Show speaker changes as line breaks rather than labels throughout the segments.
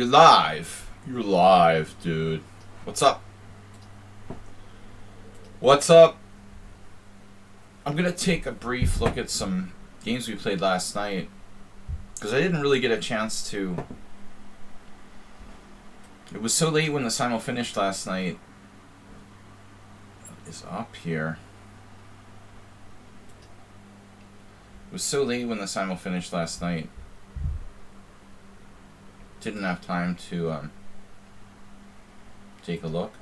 you're live. You're live, dude. What's up? What's up? I'm gonna take a brief look at some games we played last night because I didn't really get a chance to. It was so late when the simul finished last night. What is up here? It was so late when the simul finished last night. Didn't have time to take a look.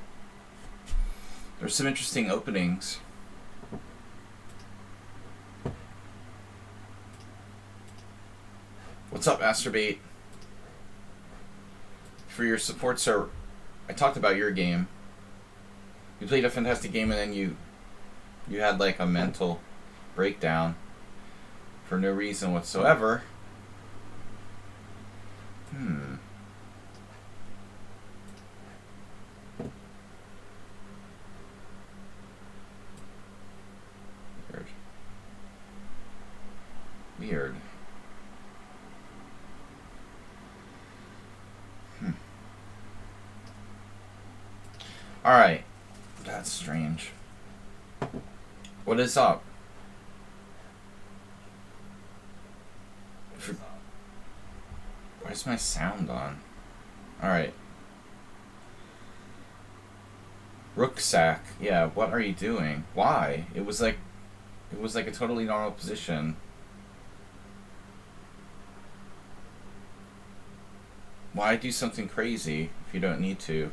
There's some interesting openings. What's up, Masturbate? For your support, sir, I talked about your game. You played a fantastic game and then you had like a mental breakdown for no reason whatsoever. Weird. Alright. That's strange. What is up? Where's my sound on? Alright. Rucksack. Yeah, what are you doing? Why? It was like a totally normal position. Why do something crazy if you don't need to?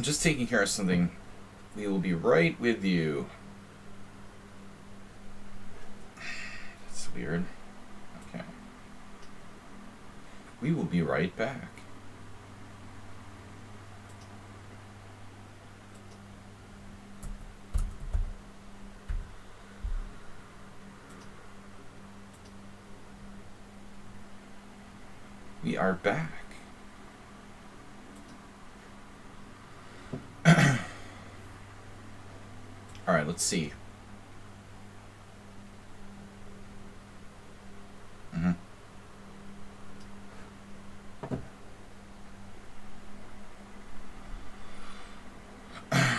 Just taking care of something. We will be right with you. That's weird. Okay. We will be right back. We are back. Alright, let's see. I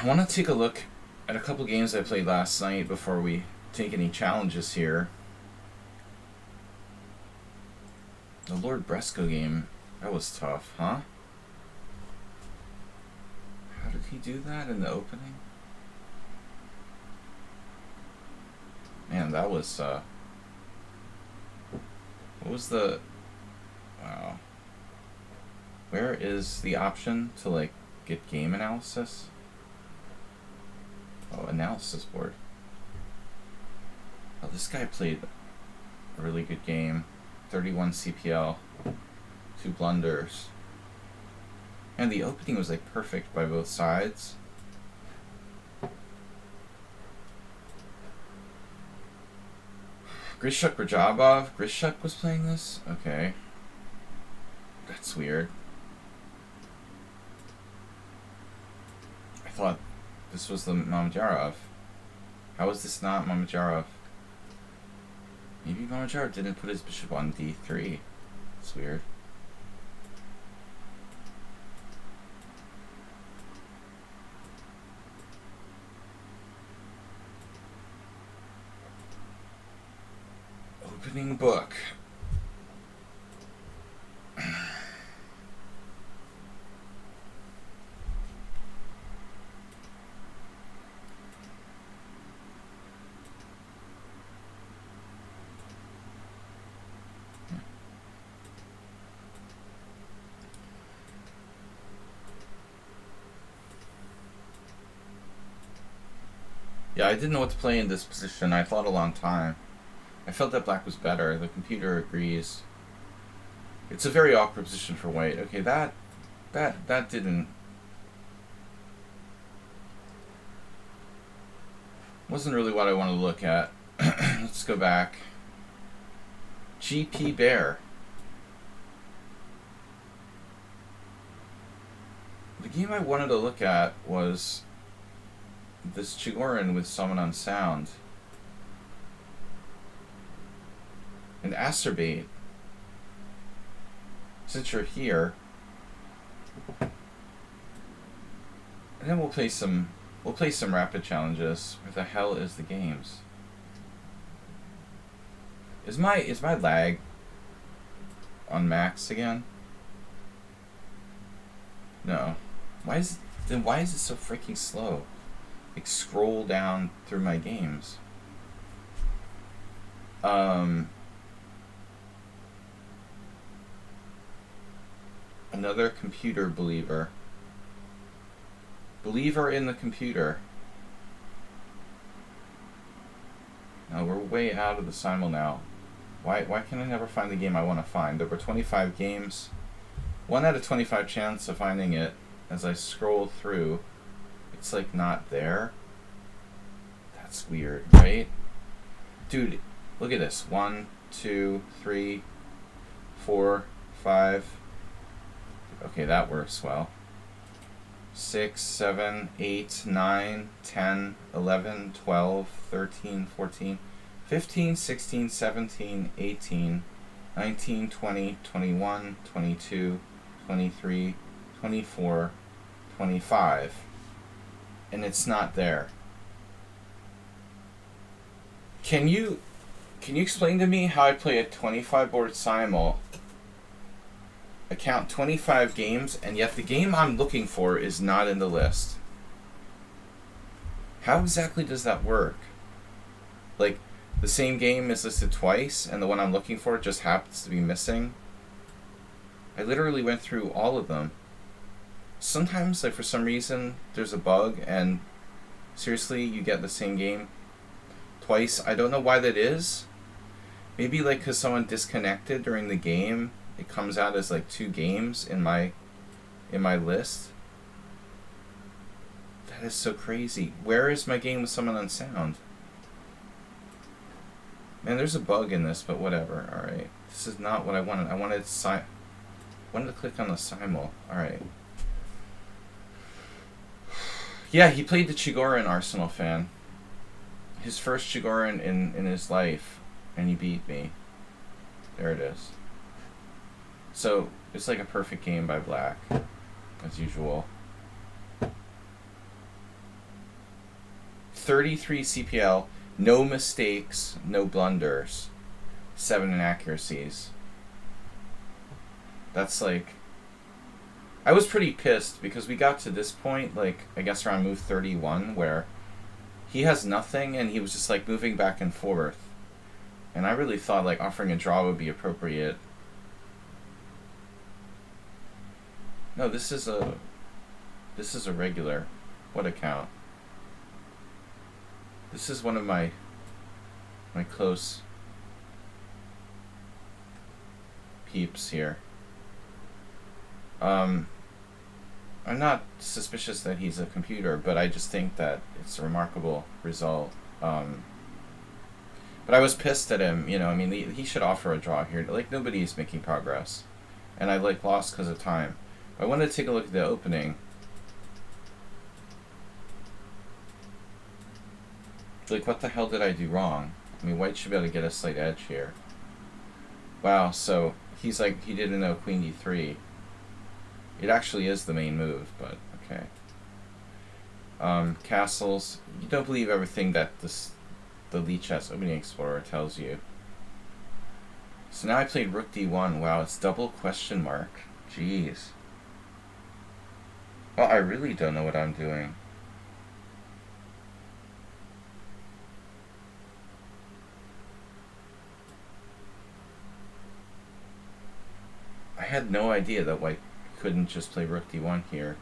want to take a look at a couple games I played last night before we take any challenges here. The Lord Bresco game, that was tough, huh? How did he do that in the opening? Man, that was, what was the, wow. Where is the option to, like, get game analysis? Oh, analysis board. Oh, this guy played a really good game. 31 CPL. 2 blunders. And the opening was, like, perfect by both sides. Grishuk Rajabov? Grishuk was playing this? Okay. That's weird. I thought this was the Mamedyarov. How is this not Mamedyarov? Maybe Mamedyarov didn't put his bishop on d3. That's weird. Opening book. Yeah, I didn't know what to play in this position. I thought a long time. I felt that black was better. The computer agrees. It's a very awkward position for white. Okay, that didn't... wasn't really what I wanted to look at. Let's go back. GP Bear. The game I wanted to look at was this Chigorin with summon on sound. And acerbate. Since you're here. And then we'll play some rapid challenges. Where the hell is the games? Is my lag on max again? No. Why is it so freaking slow? Like scroll down through my games. Another computer believer. Believer in the computer. No, we're way out of the simul now. Why can I never find the game I want to find? There were 25 games. 1 out of 25 chance of finding it. As I scroll through, it's like not there. That's weird, right? Dude, look at this. 1, 2, 3, 4, 5. Okay, that works well. 6, 7, 8, 9, 10, 11, 12, 13, 14, 15, 16, 17, 18, 19, 20, 21, 22, 23, 24, 25. And it's not there. Can you explain to me how I play a 25 board simul, account 25 games, and yet the game I'm looking for is not in the list? How exactly does that work? Like, the same game is listed twice, and the one I'm looking for just happens to be missing? I literally went through all of them. Sometimes, like, for some reason, there's a bug, and seriously, you get the same game twice. I don't know why that is. Maybe, like, because someone disconnected during the game, it comes out as, like, 2 games in my list. That is so crazy. Where is my game with someone on sound? Man, there's a bug in this, but whatever. Alright. This is not what I wanted. I wanted to click on the simul. Alright. Yeah, he played the Chigorin, Arsenal fan. His first Chigorin in his life. And he beat me. There it is. So, it's like a perfect game by Black. As usual. 33 CPL. No mistakes. No blunders. 7 inaccuracies. That's like... I was pretty pissed because we got to this point, like, I guess around move 31, where he has nothing and he was just, like, moving back and forth. And I really thought, like, offering a draw would be appropriate. No, this is a regular. What account? This is one of my close peeps here. I'm not suspicious that he's a computer, but I just think that it's a remarkable result. But I was pissed at him, you know, I mean, he should offer a draw here. Like, nobody's making progress. And I, like, lost because of time. I wanted to take a look at the opening. Like, what the hell did I do wrong? I mean, white should be able to get a slight edge here. Wow, so he's like, he didn't know queen d3. It actually is the main move, but okay. Castles. You don't believe everything that the lichess opening explorer tells you. So now I played rook d1. Wow, it's double question mark. Jeez. Well, I really don't know what I'm doing. I had no idea that white couldn't just play rook d1 here.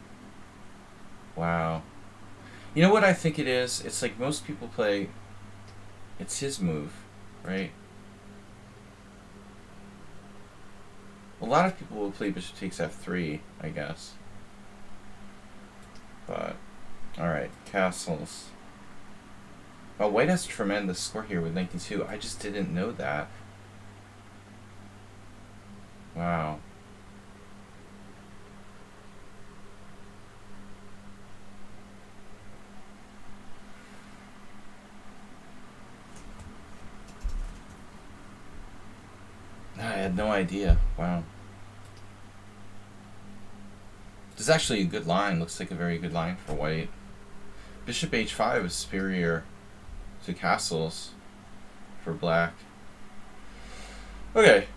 Wow. You know what I think it is? It's like most people play... It's his move, right? A lot of people will play bishop takes f3, I guess. But, alright, castles. Oh, white has a tremendous score here with 92. I just didn't know that. Wow. had no idea. Wow. This is actually a good line. Looks like a very good line for white. Bishop h5 is superior to castles for black. Okay.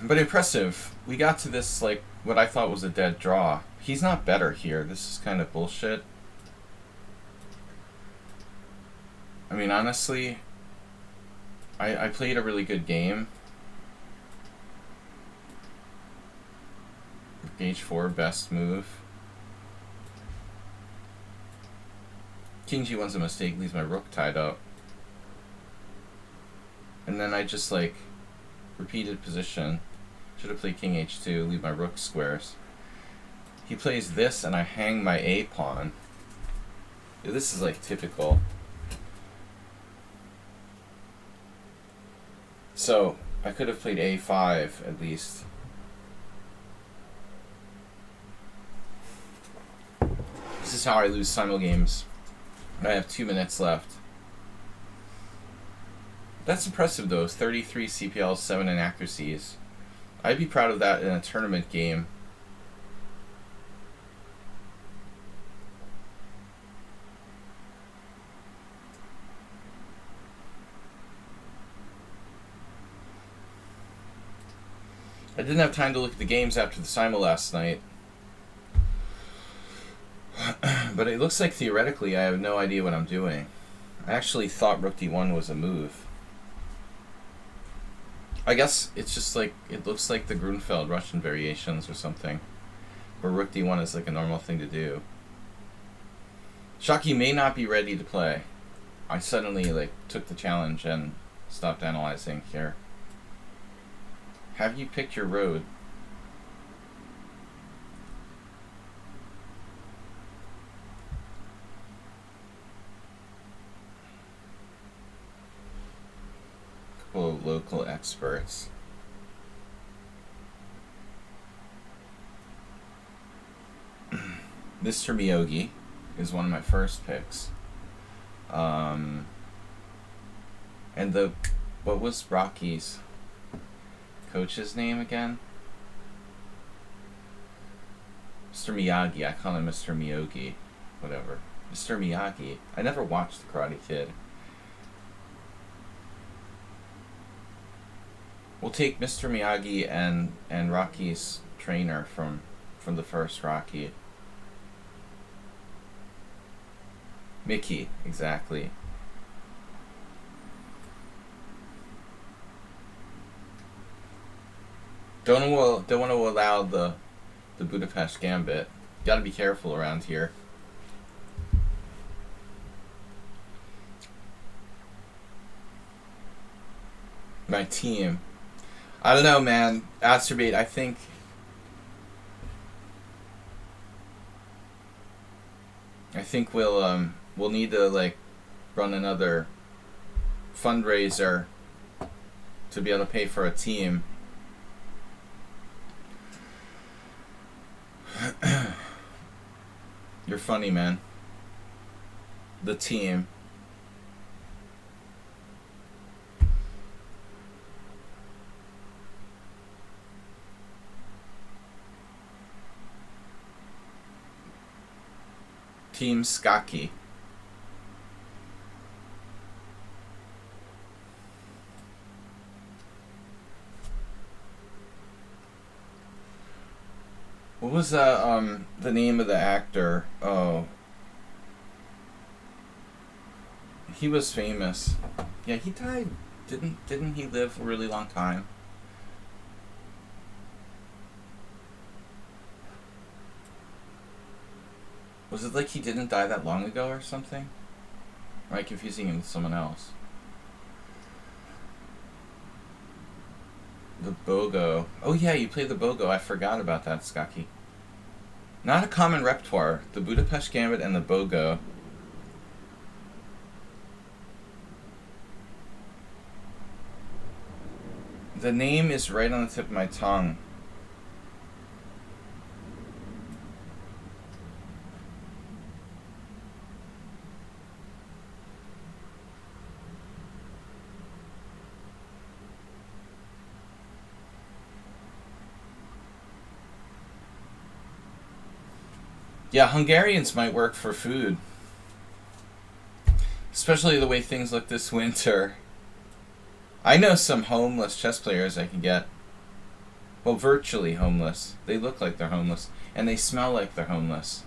But impressive. We got to this, like, what I thought was a dead draw. He's not better here. This is kind of bullshit. I mean, honestly, I played a really good game. H4, best move. King G1's a mistake, leaves my rook tied up. And then I just, like, repeated position. Should have played King H2, leave my rook squares. He plays this, and I hang my A pawn. This is, like, typical. So, I could have played A5, at least. This is how I lose simul games. I have 2 minutes left. That's impressive, though. 33 CPLs, 7 inaccuracies. I'd be proud of that in a tournament game. I didn't have time to look at the games after the simul last night. But it looks like theoretically I have no idea what I'm doing. I actually thought rook d1 was a move. I guess it's just like, it looks like the Grunfeld Russian variations or something, where rook d1 is like a normal thing to do. Shockey may not be ready to play. I suddenly like took the challenge and stopped analyzing here. Have you picked your road? Couple of local experts. Mr. Miyogi is one of my first picks. And what was Rocky's coach's name again? Mr. Miyagi. I call him Mr. Miyogi. Whatever. Mr. Miyagi. I never watched The Karate Kid. We'll take Mr. Miyagi and Rocky's trainer from the first Rocky. Mickey, exactly. Don't want to allow the Budapest Gambit. Got to be careful around here. My team. I don't know, man. Asterbate, I think we'll need to like run another fundraiser to be able to pay for a team. You're funny, man. The team. Team Skaki. What was the name of the actor? Oh, he was famous. Yeah, he died. Didn't he live a really long time? Was it like he didn't die that long ago or something? Or am I confusing him with someone else? The Bogo. Oh yeah, you play the Bogo. I forgot about that, Skaki. Not a common repertoire. The Budapest Gambit and the Bogo. The name is right on the tip of my tongue. Yeah, Hungarians might work for food, especially the way things look this winter. I know some homeless chess players I can get. Well, virtually homeless. They look like they're homeless, and they smell like they're homeless.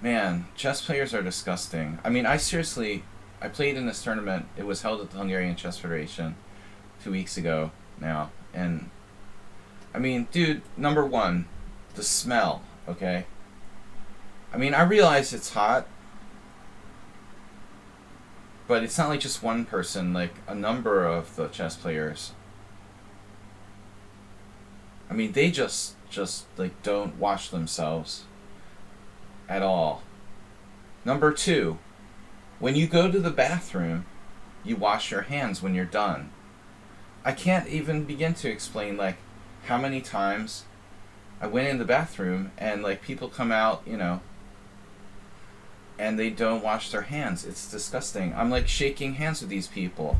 Man, chess players are disgusting. I mean, I played in this tournament. It was held at the Hungarian Chess Federation 2 weeks ago now. And, I mean, dude, number one, the smell, okay? I mean, I realize it's hot, but it's not like just one person, like a number of the chess players. I mean, they just like, don't wash themselves at all. Number two, when you go to the bathroom, you wash your hands when you're done. I can't even begin to explain, like, how many times I went in the bathroom and, like, people come out, and they don't wash their hands. It's disgusting. I'm, like, shaking hands with these people.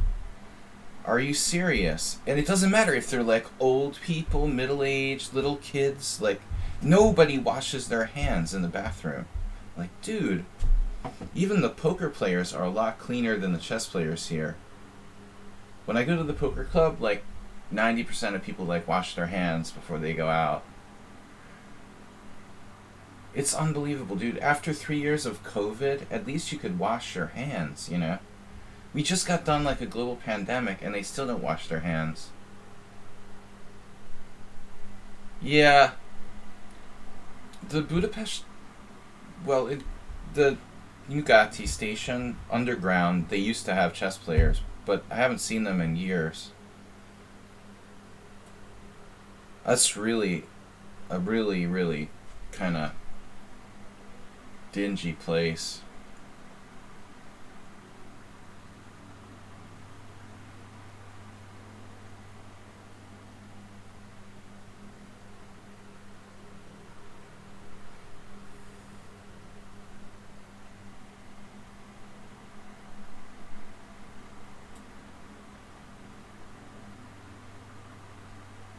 Are you serious? And it doesn't matter if they're, like, old people, middle-aged, little kids. Like, nobody washes their hands in the bathroom. Like, dude, even the poker players are a lot cleaner than the chess players here. When I go to the poker club, like, 90% of people, like, wash their hands before they go out. It's unbelievable, dude. After 3 years of COVID, at least you could wash your hands, We just got done, like, a global pandemic, and they still don't wash their hands. Yeah. The Budapest... Well, the Nyugati station, underground, they used to have chess players, but I haven't seen them in years. That's really a really, really kind of dingy place.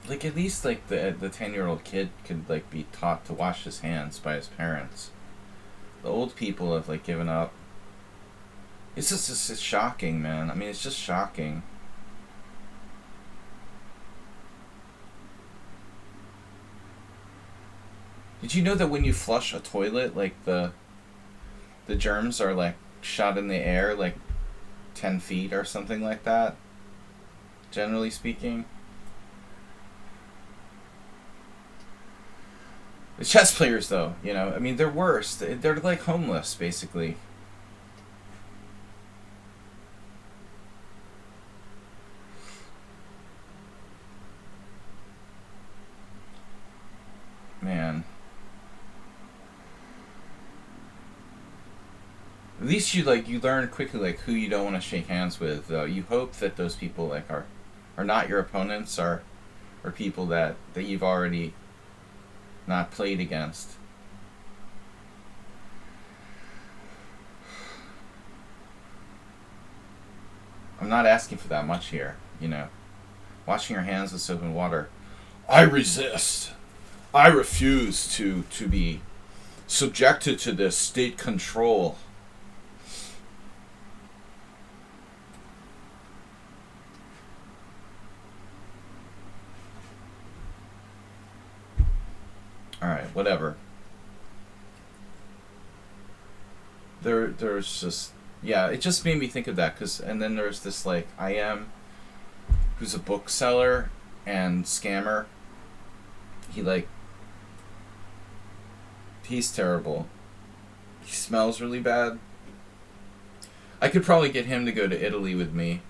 Like, at least, like, the 10-year-old kid could, like, be taught to wash his hands by his parents. The old people have, like, given up. It's shocking, man. I mean, it's just shocking. Did you know that when you flush a toilet, like, the germs are, like, shot in the air, like, 10 feet or something like that? Generally speaking. The chess players, though, I mean, they're worse. They're like homeless, basically. Man. At least you learn quickly, like, who you don't want to shake hands with. You hope that those people, like, are not your opponents, or people that you've already not played against. I'm not asking for that much here, Washing your hands with soap and water. I resist. I refuse to be subjected to this state control. Alright, whatever. There's just... Yeah, it just made me think of that, and then there's this, like, who's a bookseller and scammer. He's terrible. He smells really bad. I could probably get him to go to Italy with me.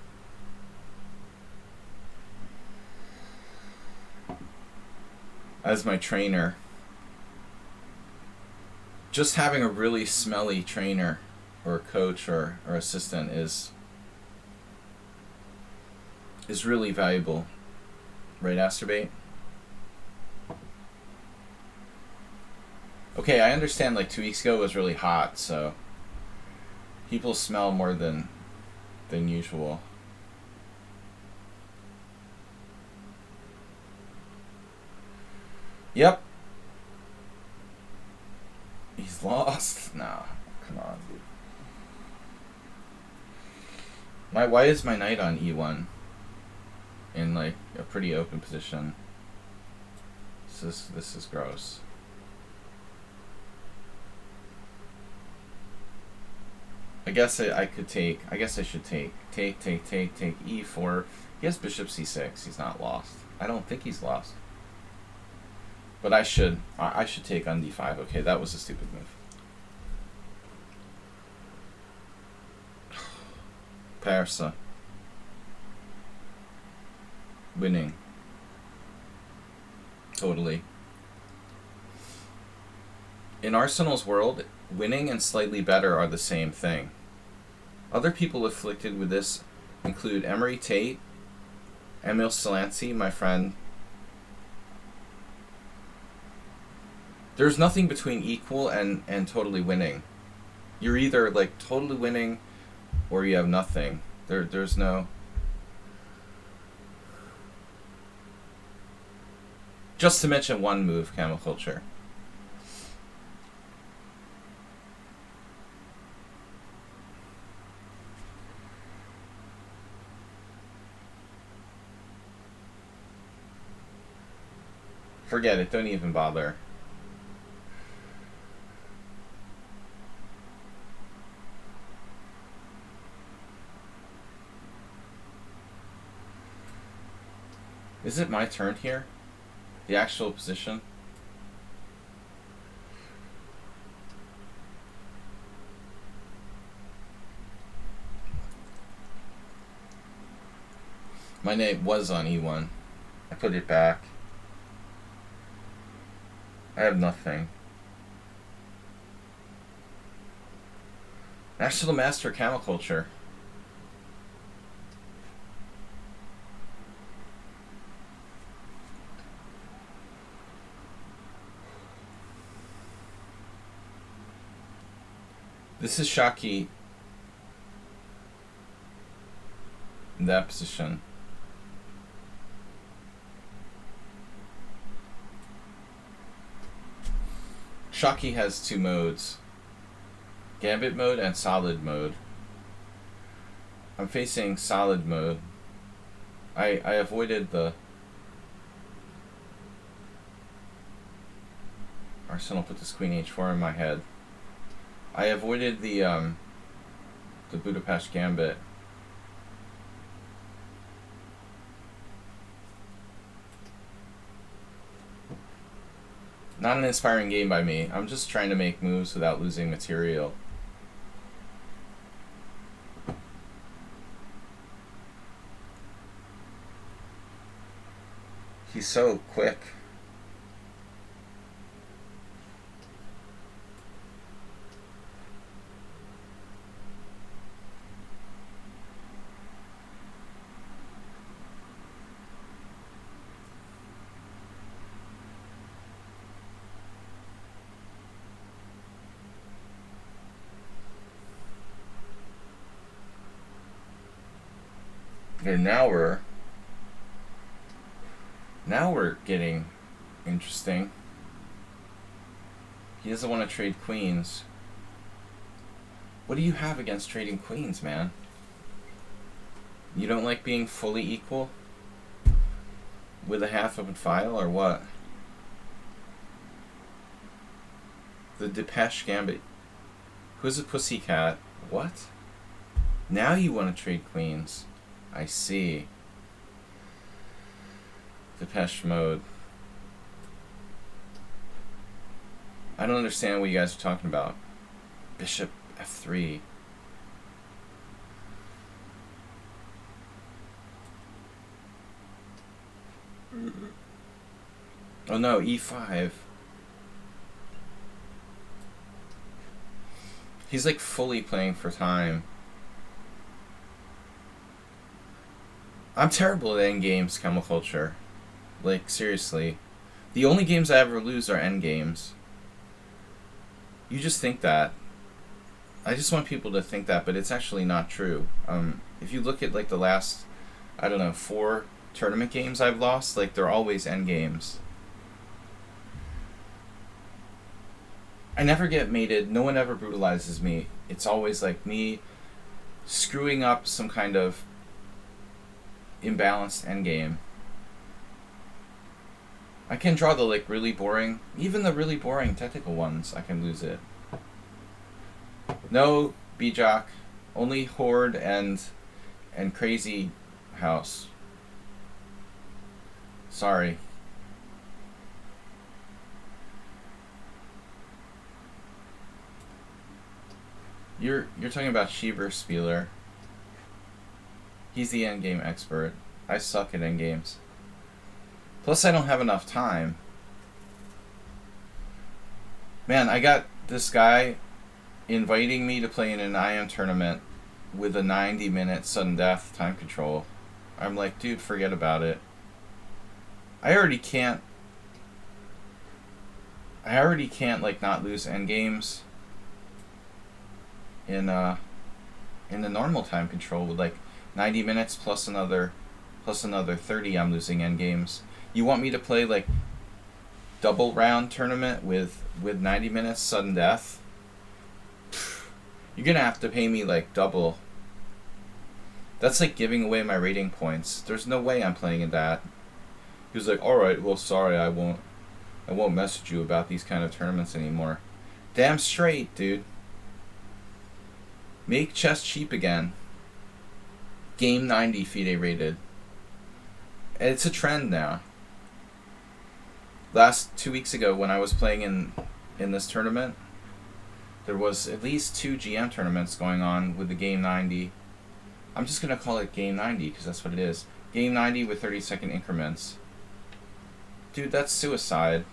As my trainer. Just having a really smelly trainer or coach or assistant is really valuable. Right, Asterbate? Okay, I understand, like, 2 weeks ago it was really hot, so people smell more than usual. Yep. lost? Nah, come on, dude. Why is my knight on e1 in like a pretty open position? This is gross. I guess I could take. I guess I should take e4. He has bishop c6. He's not lost. I don't think he's lost. But I should take on d5. Okay, that was a stupid move. Persa. Winning. Totally. In Arsenal's world, winning and slightly better are the same thing. Other people afflicted with this include Emery Tate, Emil Salanci, my friend. There's nothing between equal and totally winning. You're either like totally winning or you have nothing. There's no... Just to mention one move, Camel Culture. Forget it, don't even bother. Is it my turn here? The actual position? My knight was on e1. I put it back. I have nothing. National Master Camel Culture. This is Shaki in that position. Shaki has two modes. Gambit mode and solid mode. I'm facing solid mode. I avoided the... Arsenal put this queen h4 in my head. I avoided the Budapest Gambit. Not an inspiring game by me. I'm just trying to make moves without losing material. He's so quick. Okay, now we're getting interesting. He doesn't want to trade queens. What do you have against trading queens, man? You don't like being fully equal with a half open file, or what? The Depeche Gambit. Who's a pussycat? What? Now you want to trade queens. I see. Depeche mode. I don't understand what you guys are talking about. Bishop f3. Oh no, e5. He's like fully playing for time. I'm terrible at endgames, Camel Culture. Like, seriously. The only games I ever lose are endgames. You just think that. I just want people to think that, but it's actually not true. If you look at, like, the last, I don't know, 4 tournament games I've lost, like, they're always endgames. I never get mated. No one ever brutalizes me. It's always like me screwing up some kind of imbalanced endgame. I can draw the like really boring, even the really boring technical ones. I can lose it. No Bijak, only Horde and Crazy House. Sorry. You're talking about Sheever Spieler. He's the endgame expert. I suck at endgames. Plus, I don't have enough time. Man, I got this guy inviting me to play in an IM tournament with a 90-minute sudden death time control. I'm like, dude, forget about it. I already can't like not lose endgames in the normal time control with like 90 minutes plus another 30. I'm losing endgames. You want me to play like double round tournament with 90 minutes sudden death? You're gonna have to pay me like double. That's like giving away my rating points. There's no way I'm playing in that. He was like, alright, well sorry, I won't message you about these kind of tournaments anymore. Damn straight, dude. Make chess cheap again. Game 90 FIDE rated. And it's a trend now. Last 2 weeks ago when I was playing in this tournament, there was at least 2 GM tournaments going on with the Game 90. I'm just going to call it Game 90 because that's what it is. Game 90 with 30-second increments. Dude, that's suicide.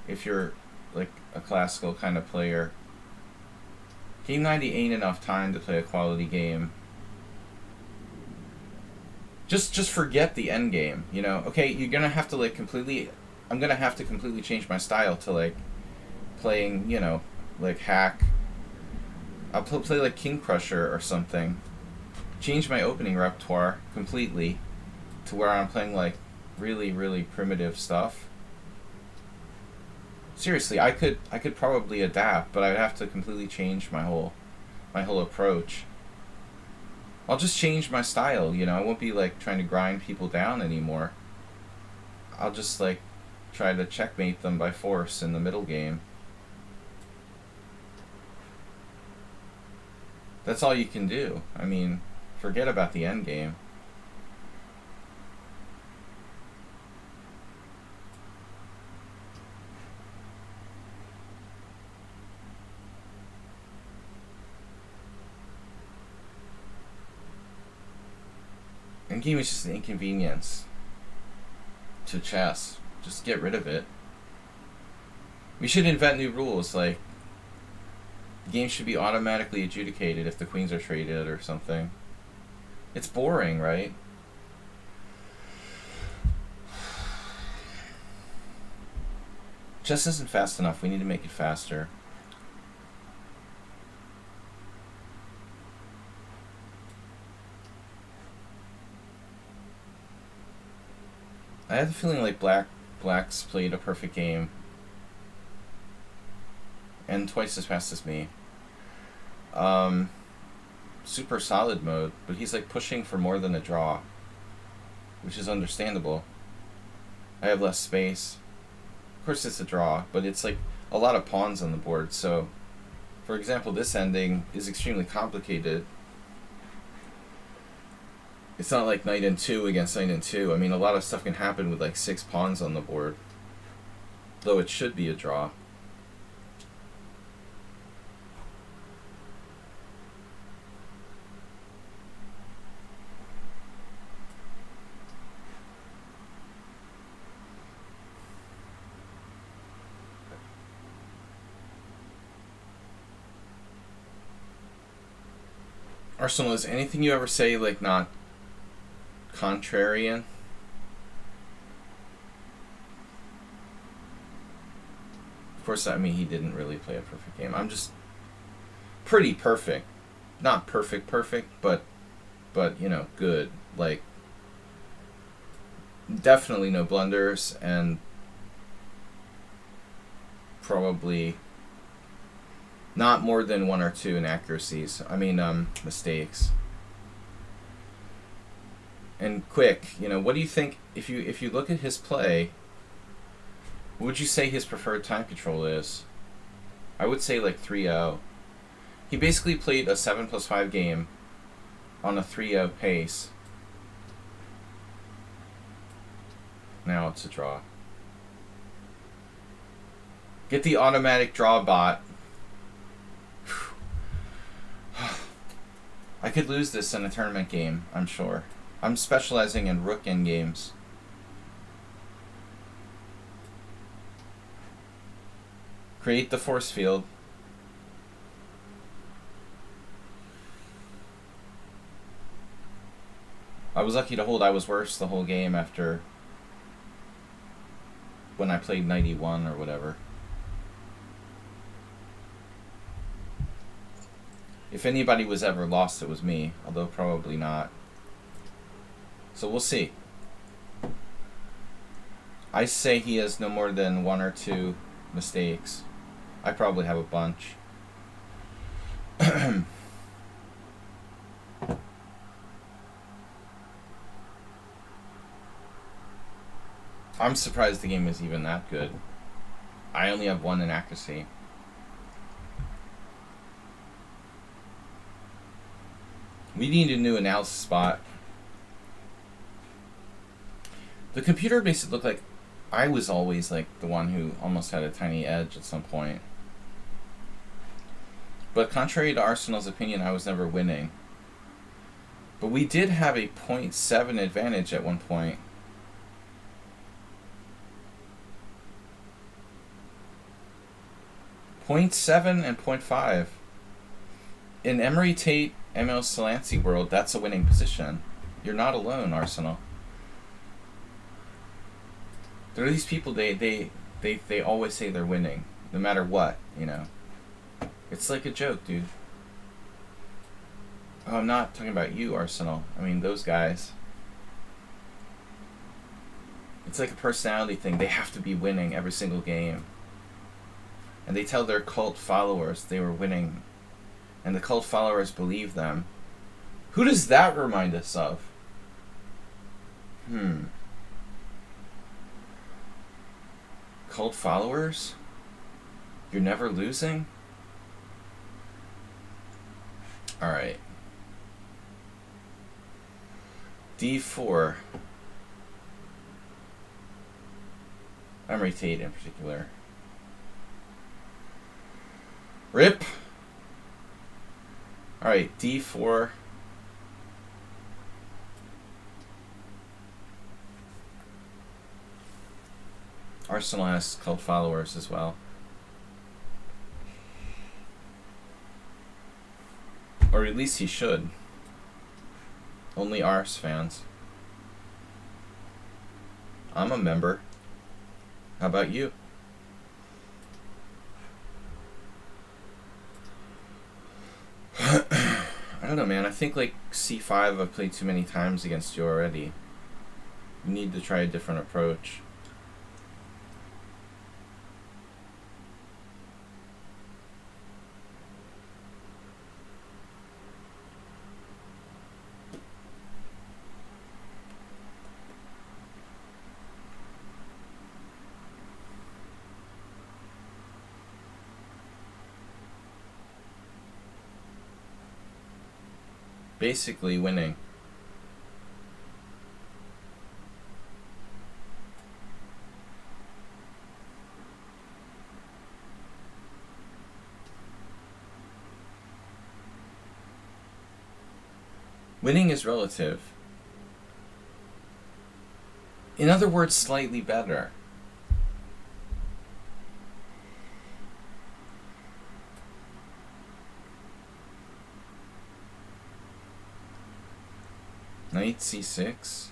If you're like a classical kind of player. Game 90 ain't enough time to play a quality game. Just forget the end game, you know? Okay, you're going to have to like I'm going to have to completely change my style to like playing, you know, like hack. I'll play like King Crusher or something. Change my opening repertoire completely to where I'm playing like really, really primitive stuff. Seriously, I could probably adapt, but I'd have to completely change my whole approach. I'll just change my style, you know. I won't be like trying to grind people down anymore. I'll just like try to checkmate them by force in the middle game. That's all you can do. I mean, forget about the end game. Endgame is just an inconvenience to chess. Just get rid of it. We should invent new rules, like the game should be automatically adjudicated if the queens are traded or something. It's boring, right? Chess isn't fast enough. We need to make it faster. I have the feeling like Black's played a perfect game. And twice as fast as me. Super solid mode, but he's like pushing for more than a draw. Which is understandable. I have less space. Of course it's a draw, but it's like a lot of pawns on the board, so for example, this ending is extremely complicated. It's not like knight and 2 against knight and 2. I mean, a lot of stuff can happen with like 6 pawns on the board. Though it should be a draw. Arsenal, is anything you ever say like not contrarian? Of course, I mean, he didn't really play a perfect game. I'm just pretty perfect. Not perfect, but you know, good. Like, definitely no blunders and probably not more than 1 or 2 inaccuracies. I mean, mistakes. And quick, what do you think if you look at his play? What would you say his preferred time control is? I would say like 3-0. He basically played a 7+5 game on a 3-0 pace. Now it's a draw. Get the automatic draw bot. I could lose this in a tournament game, I'm sure. I'm specializing in rook endgames. Create the force field. I was lucky to hold. I was worse the whole game after when I played 91 or whatever. If anybody was ever lost, it was me, although probably not. So we'll see. I say he has no more than 1 or 2 mistakes. I probably have a bunch. I'm surprised the game is even that good. I only have 1 inaccuracy. We need a new analysis spot. The computer makes it look like I was always like the one who almost had a tiny edge at some point. But contrary to Arsenal's opinion, I was never winning. But we did have a 0.7 advantage at one point. .7 and 0.5. In Emery Tate, ML Solancy world, that's a winning position. You're not alone, Arsenal. There are these people, they always say they're winning, no matter what, It's like a joke, dude. Oh, I'm not talking about you, Arsenal. I mean, those guys. It's like a personality thing. They have to be winning every single game. And they tell their cult followers they were winning. And the cult followers believe them. Who does that remind us of? Cult followers? You're never losing? Alright. D4. Emery Tate in particular. Rip. Alright, D4. Arsenal has cult followers as well. Or at least he should. Only Ars fans. I'm a member. How about you? I don't know, man. I think like C5 I've played too many times against you already. You need to try a different approach. Basically winning. Winning is relative. In other words, slightly better. Knight C6.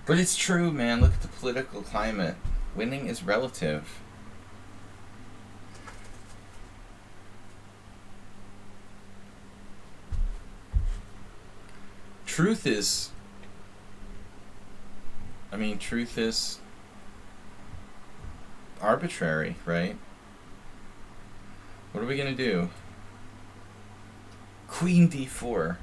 But it's true, man. Look at the political climate. Winning is relative. truth is... I mean, truth is arbitrary, right? What are we going to do? Queen d4.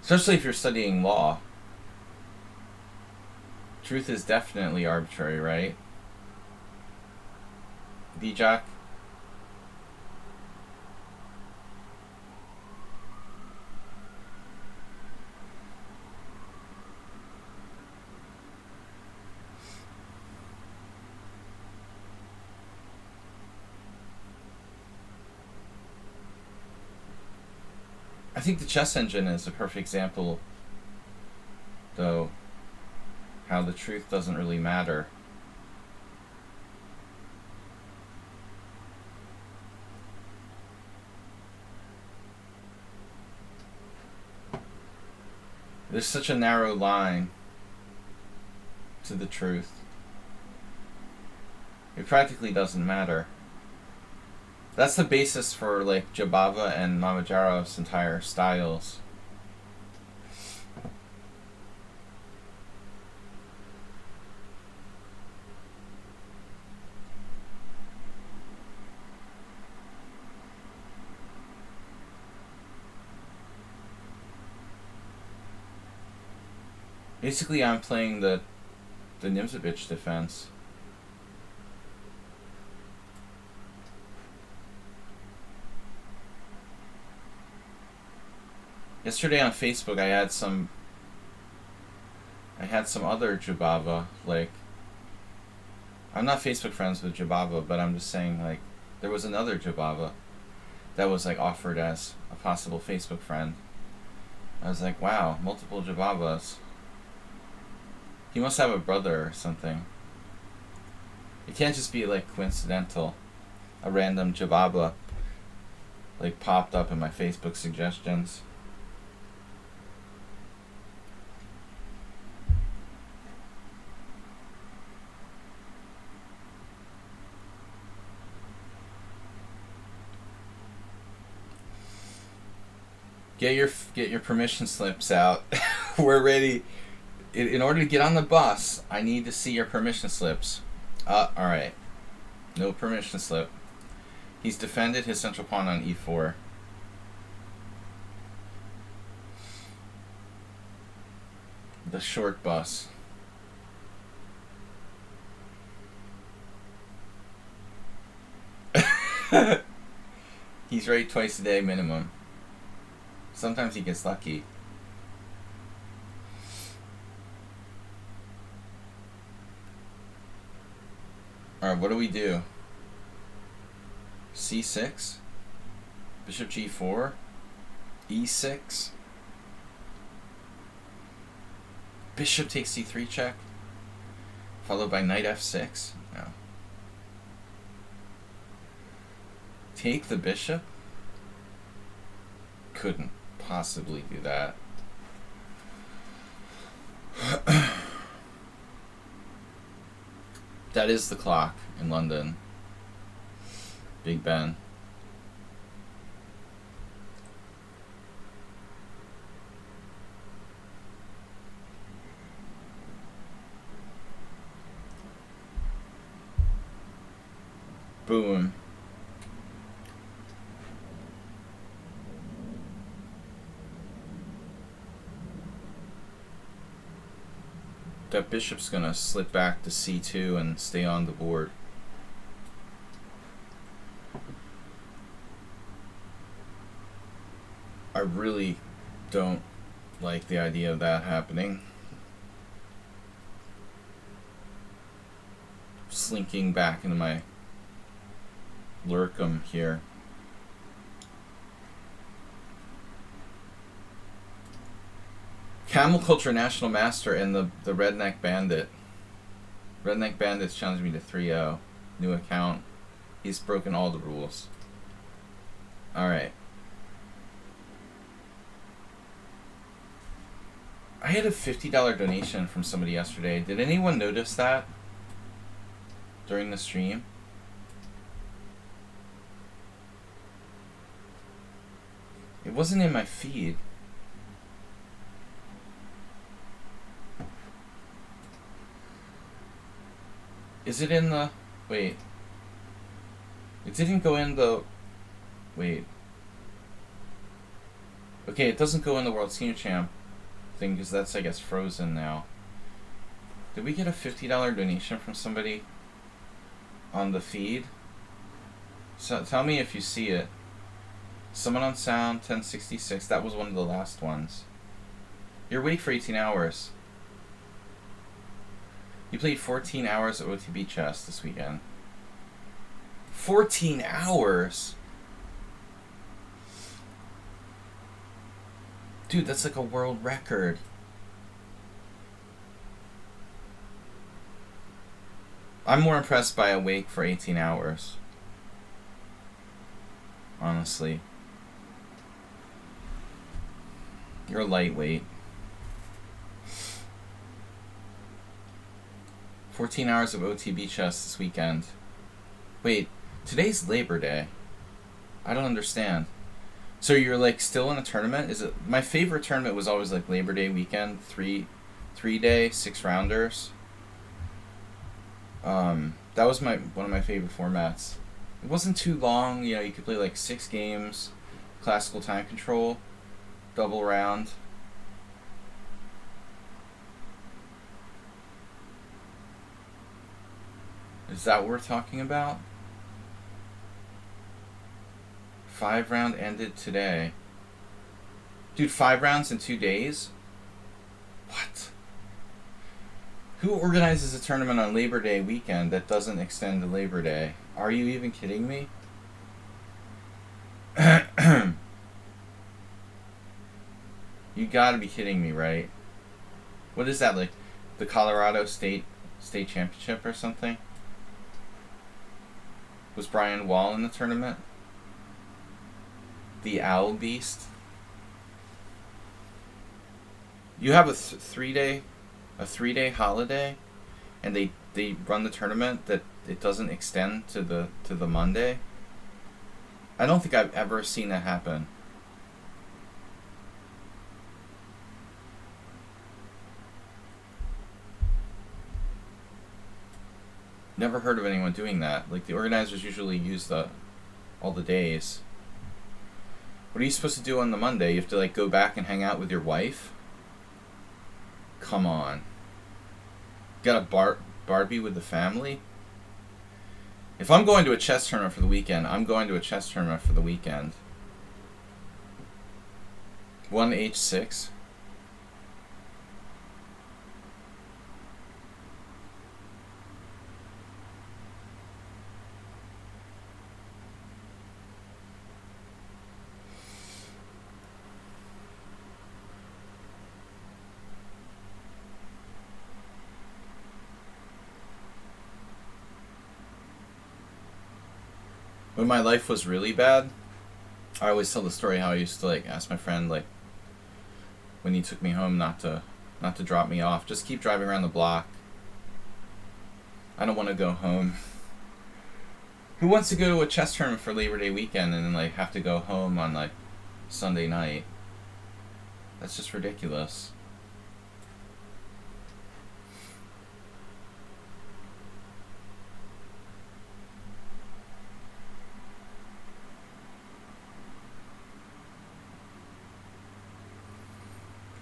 Especially if you're studying law. Truth is definitely arbitrary, right? D-Jack? I think the chess engine is a perfect example, though, how the truth doesn't really matter. There's such a narrow line to the truth. It practically doesn't matter. That's the basis for like Jabava and Mamajarov's entire styles. Basically, I'm playing the Nimzovich defense. Yesterday on Facebook, I had some other Jabava, like, I'm not Facebook friends with Jabava, but I'm just saying, like, there was another Jabava that was, like, offered as a possible Facebook friend. I was like, wow, multiple Jabavas. He must have a brother or something. It can't just be, like, coincidental. A random Jabava, like, popped up in my Facebook suggestions. Get your permission slips out. We're ready. In order to get on the bus, I need to see your permission slips. Alright. No permission slip. He's defended his central pawn on e4. The short bus. He's right twice a day minimum. Sometimes he gets lucky. Alright, what do we do? c6? Bishop g4? e6? Bishop takes c3 check? Followed by knight f6? No. Take the bishop? Couldn't possibly do that. That is the clock in London. Big Ben. Boom. That bishop's gonna slip back to c2 and stay on the board. I really don't like the idea of that happening. Slinking back into my lurkum here. Camel Culture National Master and the Redneck Bandit. Redneck Bandit's challenged me to 3-0. New account. He's broken all the rules. Alright. I had a $50 donation from somebody yesterday. Did anyone notice that during the stream? It wasn't in my feed. Is it in the... Wait. It didn't go in the... Wait. Okay, it doesn't go in the World Senior Champ thing because that's, I guess, frozen now. Did we get a $50 donation from somebody on the feed? So tell me if you see it. Someone on sound, 1066. That was one of the last ones. You're awake for 18 hours. You played 14 hours of OTB chess this weekend. 14 hours? Dude, that's like a world record. I'm more impressed by awake for 18 hours. Honestly. You're a lightweight. 14 hours of OTB chess this weekend. Wait, today's Labor Day. I don't understand. So you're like still in a tournament? Is it my favorite tournament was always like Labor Day weekend, three day, 6 rounders. That was one of my favorite formats. It wasn't too long, you know, you could play like 6 games, classical time control, double round. Is that what we're talking about? 5 round ended today. Dude, 5 rounds in 2 days? What? Who organizes a tournament on Labor Day weekend that doesn't extend to Labor Day? Are you even kidding me? You gotta be kidding me, right? What is that, like the Colorado State Championship or something? Was Brian Wall in the tournament? The Owl Beast? You have a 3-day holiday, and they run the tournament that it doesn't extend to the Monday. I don't think I've ever seen that happen. Never heard of anyone doing that. Like, the organizers usually use all the days. What are you supposed to do on the Monday? You have to like go back and hang out with your wife? Come on. Got a Barbie with the family? If I'm going to a chess tournament for the weekend, I'm going to a chess tournament for the weekend. 1H6. When my life was really bad, I always tell the story how I used to like ask my friend like when he took me home not to drop me off, just keep driving around the block. I don't want to go home. Who wants to go to a chess tournament for Labor Day weekend and then like have to go home on like Sunday night? That's just ridiculous.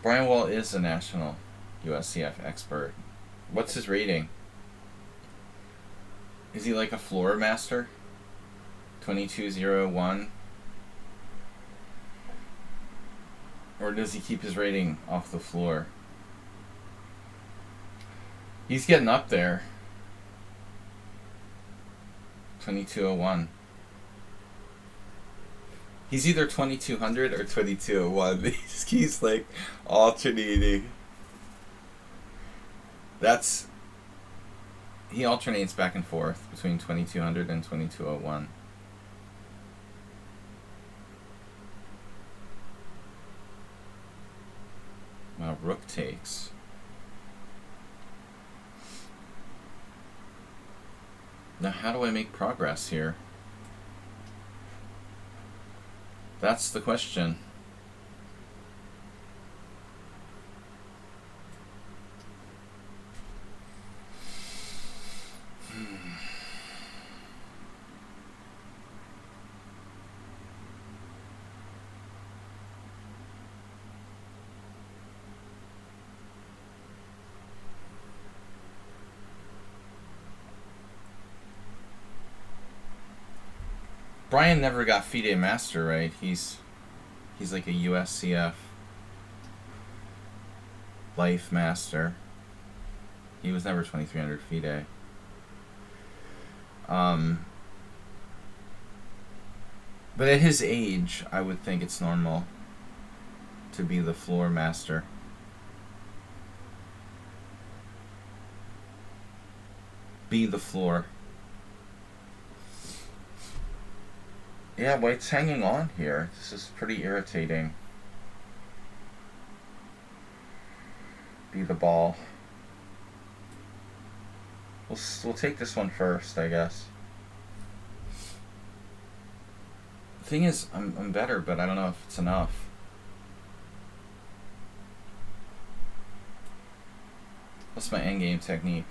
Brian Wall is a national USCF expert. What's his rating? Is he like a floor master? 2201? Or does he keep his rating off the floor? He's getting up there. 2201. He's either 2200 or 2201. He just keeps like alternating. He alternates back and forth between 2200 and 2201. Wow, rook takes. Now how do I make progress here? That's the question. Brian never got FIDE Master, right? He's like a USCF Life Master. He was never 2300 FIDE. But at his age, I would think it's normal to be the floor master. Be the floor. Yeah, White's hanging on here. This is pretty irritating. Be the ball. We'll take this one first, I guess. The thing is, I'm better, but I don't know if it's enough. What's my endgame technique?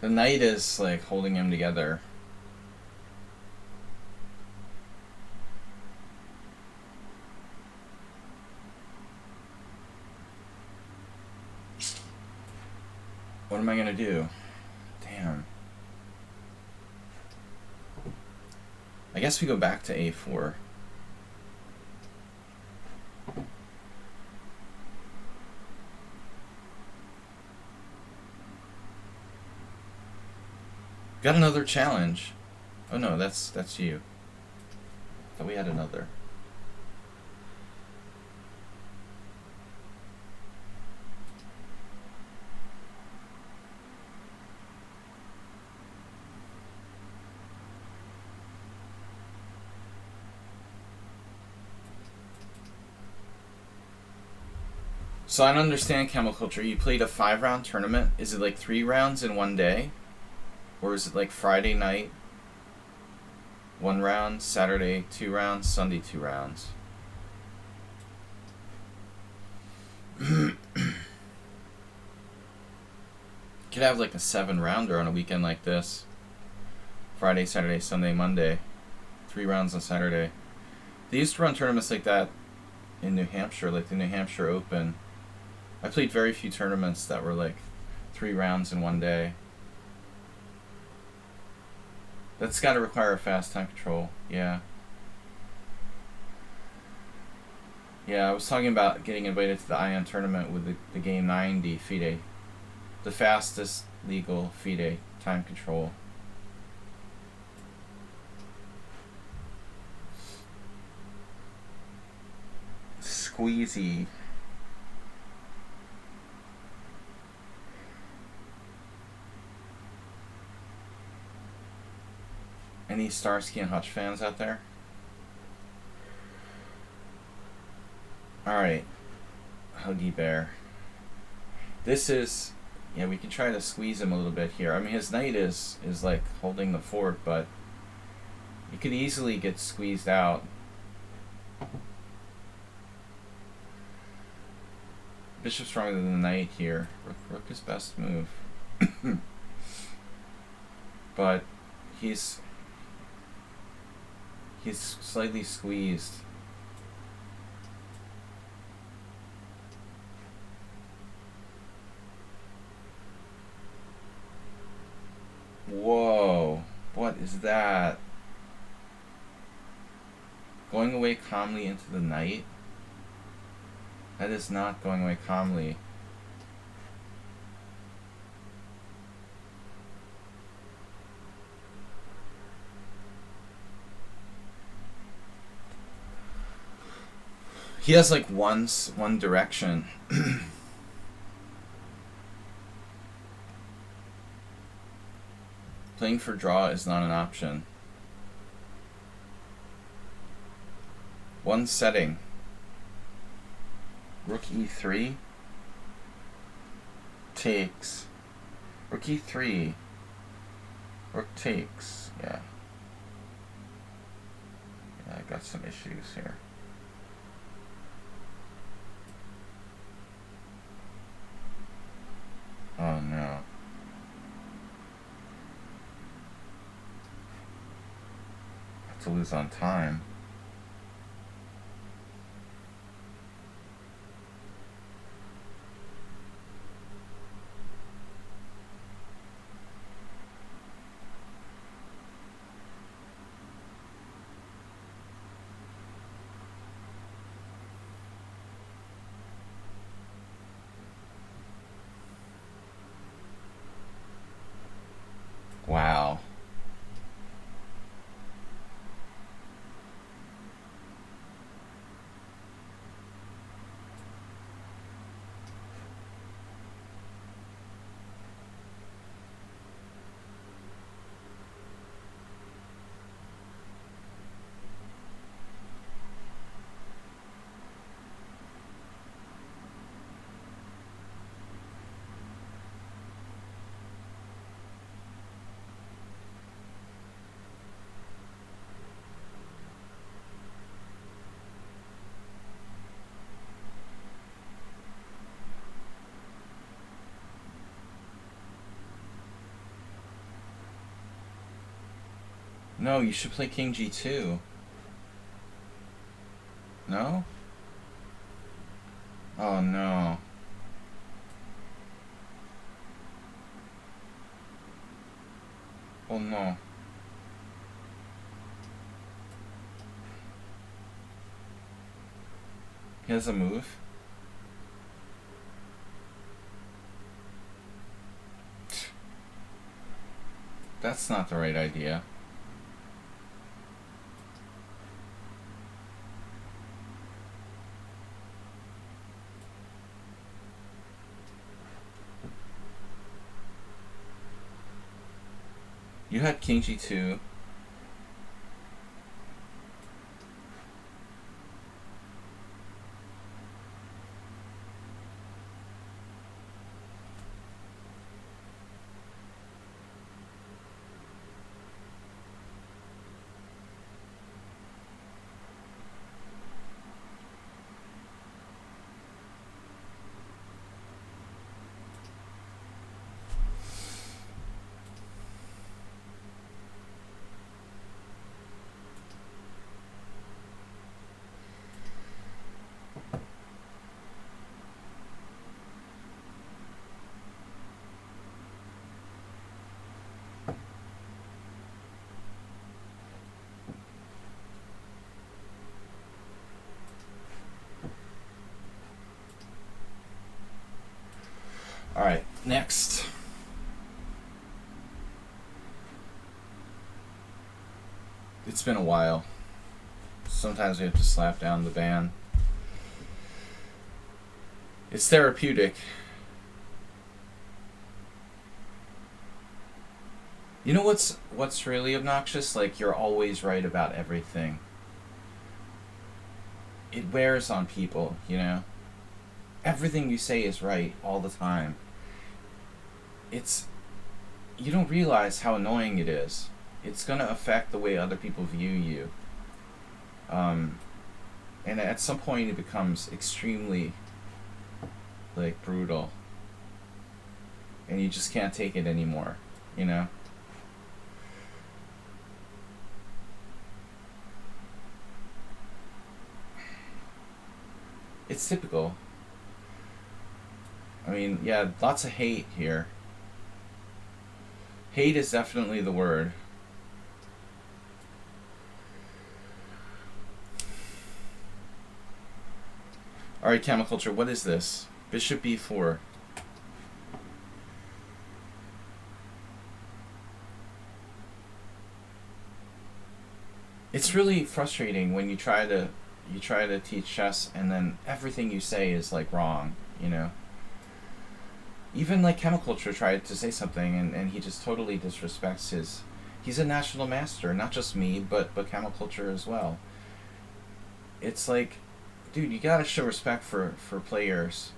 The knight is like holding him together. What am I gonna do? Damn. I guess we go back to a4. Got another challenge. Oh no, that's you. Thought we had another. So I don't understand camel culture. You played a 5-round tournament. Is it like 3 rounds in one day? Or is it like Friday night, 1 round, Saturday 2 rounds, Sunday 2 rounds? Could have like a 7-rounder on a weekend like this. Friday, Saturday, Sunday, Monday. 3 rounds on Saturday. They used to run tournaments like that in New Hampshire, like the New Hampshire Open. I played very few tournaments that were like 3 rounds in one day. That's got to require a fast time control. Yeah. Yeah, I was talking about getting invited to the IM tournament with the game 90 FIDE. The fastest legal FIDE time control. Squeezy. Any Starsky and Hutch fans out there? Alright. Huggy Bear. This is... Yeah, we can try to squeeze him a little bit here. I mean, his knight is like holding the fort, but he could easily get squeezed out. Bishop's stronger than the knight here. Rook is best move. But he's slightly squeezed. Whoa, what is that? Going away calmly into the night? That is not going away calmly. He has like one direction. Playing for draw is not an option. One setting. Rook e3 takes. Rook e3. Rook takes. Yeah. Yeah, I got some issues here. Oh no. I have to lose on time. Wow. No, you should play king g2. No? Oh no. Oh no. He has a move. That's not the right idea. You had king g2. Alright, next. It's been a while. Sometimes we have to slap down the ban. It's therapeutic. You know what's really obnoxious? Like, you're always right about everything. It wears on people, you know? Everything you say is right all the time. You don't realize how annoying it is. It's gonna affect the way other people view you. And at some point it becomes extremely, like, brutal. And you just can't take it anymore, you know? It's typical. I mean, yeah, lots of hate here. Hate is definitely the word. Alright, Camel Culture, what is this? Bishop b4. It's really frustrating when you try to you try to teach chess, and then everything you say is like wrong, you know. Even like Chemiculture tried to say something, and he just totally disrespects his. He's a national master, not just me, but Chemiculture as well. It's like, dude, you gotta show respect for players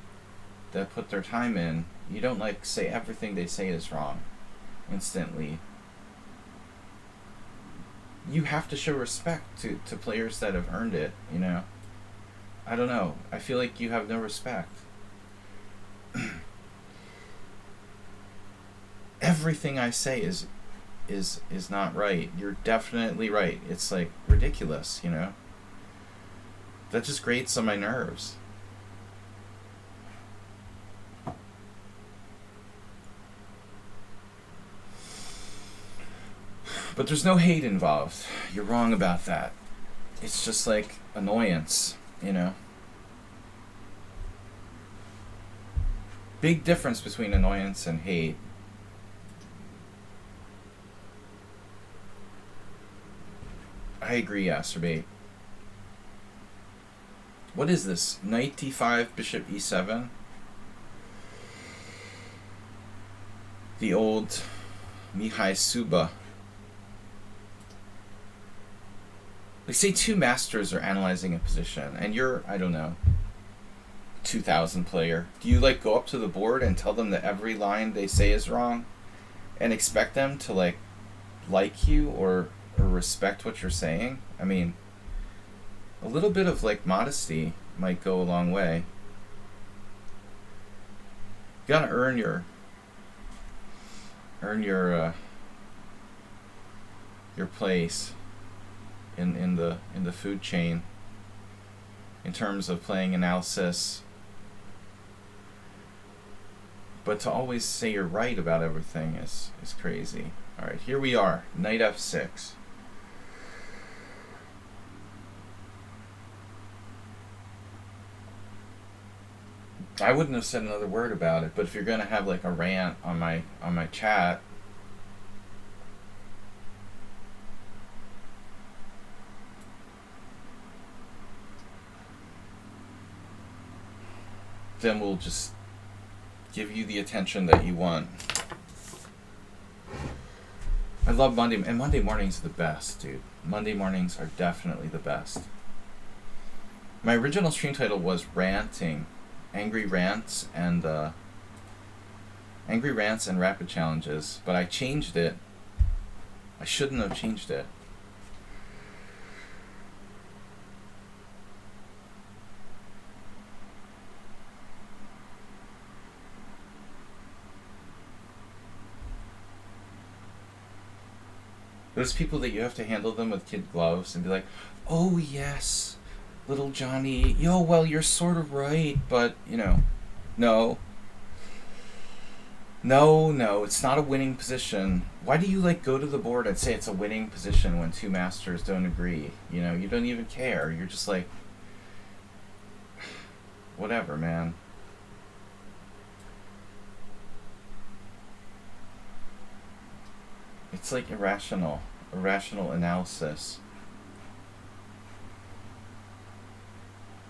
that put their time in. You don't like say everything they say is wrong instantly. You have to show respect to players that have earned it, you know. I don't know. I feel like you have no respect. Everything I say is not right. You're definitely right. It's like ridiculous, you know. That just grates on my nerves. But there's no hate involved. You're wrong about that. It's just like annoyance, you know. Big difference between annoyance and hate. I agree, Acerbate. What is this? Knight d5, bishop e7? The old Mihai Suba. Like, say two masters are analyzing a position, and you're, I don't know, 2,000 player. Do you, like, go up to the board and tell them that every line they say is wrong? And expect them to, like you or respect what you're saying? I mean, a little bit of, like, modesty might go a long way. You gotta earn your place in the food chain in terms of playing analysis. But to always say you're right about everything is crazy. Alright, here we are. Knight f6. I wouldn't have said another word about it, but if you're gonna have like a rant on my chat, then we'll just give you the attention that you want. I love Monday, and Monday mornings are the best, dude. Monday mornings are definitely the best. My original stream title was Ranting, Angry Rants and Rapid Challenges, but I changed it. I shouldn't have changed it. There's people that you have to handle them with kid gloves and be like, oh yes, little Johnny, yo, well, you're sort of right, but, you know, no, it's not a winning position. Why do you, like, go to the board and say it's a winning position when two masters don't agree? You know, you don't even care. You're just like, whatever, man. It's like irrational analysis.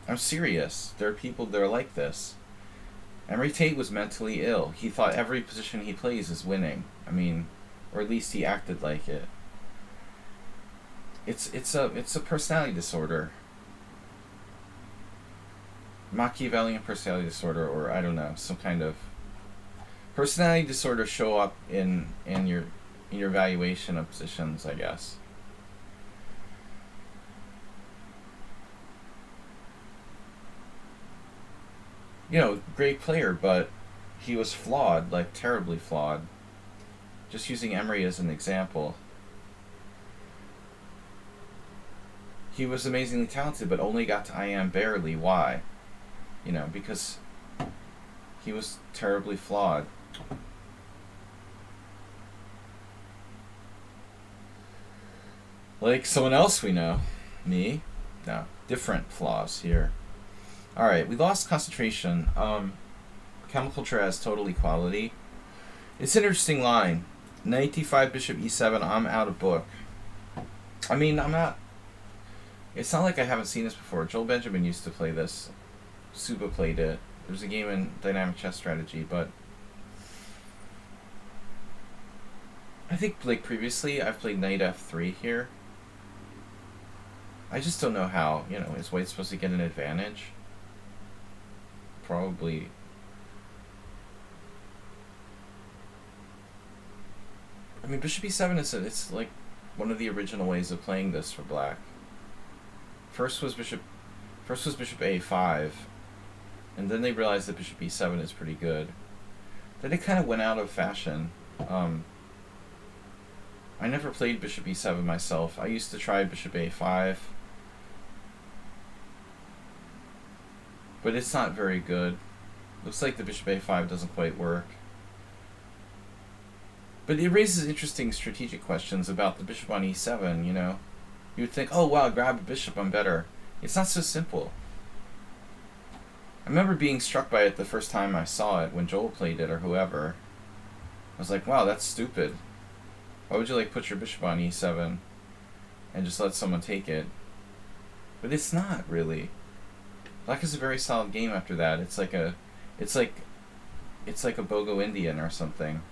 I'm serious. There are people that are like this. Emery Tate was mentally ill. He thought every position he plays is winning. I mean, or at least he acted like it. It's a personality disorder. Machiavellian personality disorder, or I don't know, some kind of personality disorder show up in your evaluation of positions, I guess. You know, great player, but he was flawed, like terribly flawed. Just using Emery as an example. He was amazingly talented, but only got to I am barely. Why? You know, because he was terribly flawed. Like someone else we know. Me? No. Different flaws here. Alright, we lost concentration. Chemiculture has total equality. It's an interesting line. Knight d5, bishop e7, I'm out of book. I mean, I'm not It's not like I haven't seen this before. Joel Benjamin used to play this. Suba played it. There's a game in Dynamic Chess Strategy, but I think like previously I've played Knight F3 here. I just don't know how, is White supposed to get an advantage? Probably. I mean, Bishop E7 it's like one of the original ways of playing this for Black. First was Bishop A5, and then they realized that Bishop E7 is pretty good. Then it kind of went out of fashion. I never played Bishop E7 myself. I used to try Bishop A5, but it's not very good. Looks like the Bishop A5 doesn't quite work. But it raises interesting strategic questions about the bishop on E7, You would think, oh wow, grab a bishop, I'm better. It's not so simple. I remember being struck by it the first time I saw it, when Joel played it or whoever. I was like, wow, that's stupid. Why would you put your bishop on E7 and just let someone take it? But it's not really. Black is a very solid game after that. It's like a Bogo Indian or something.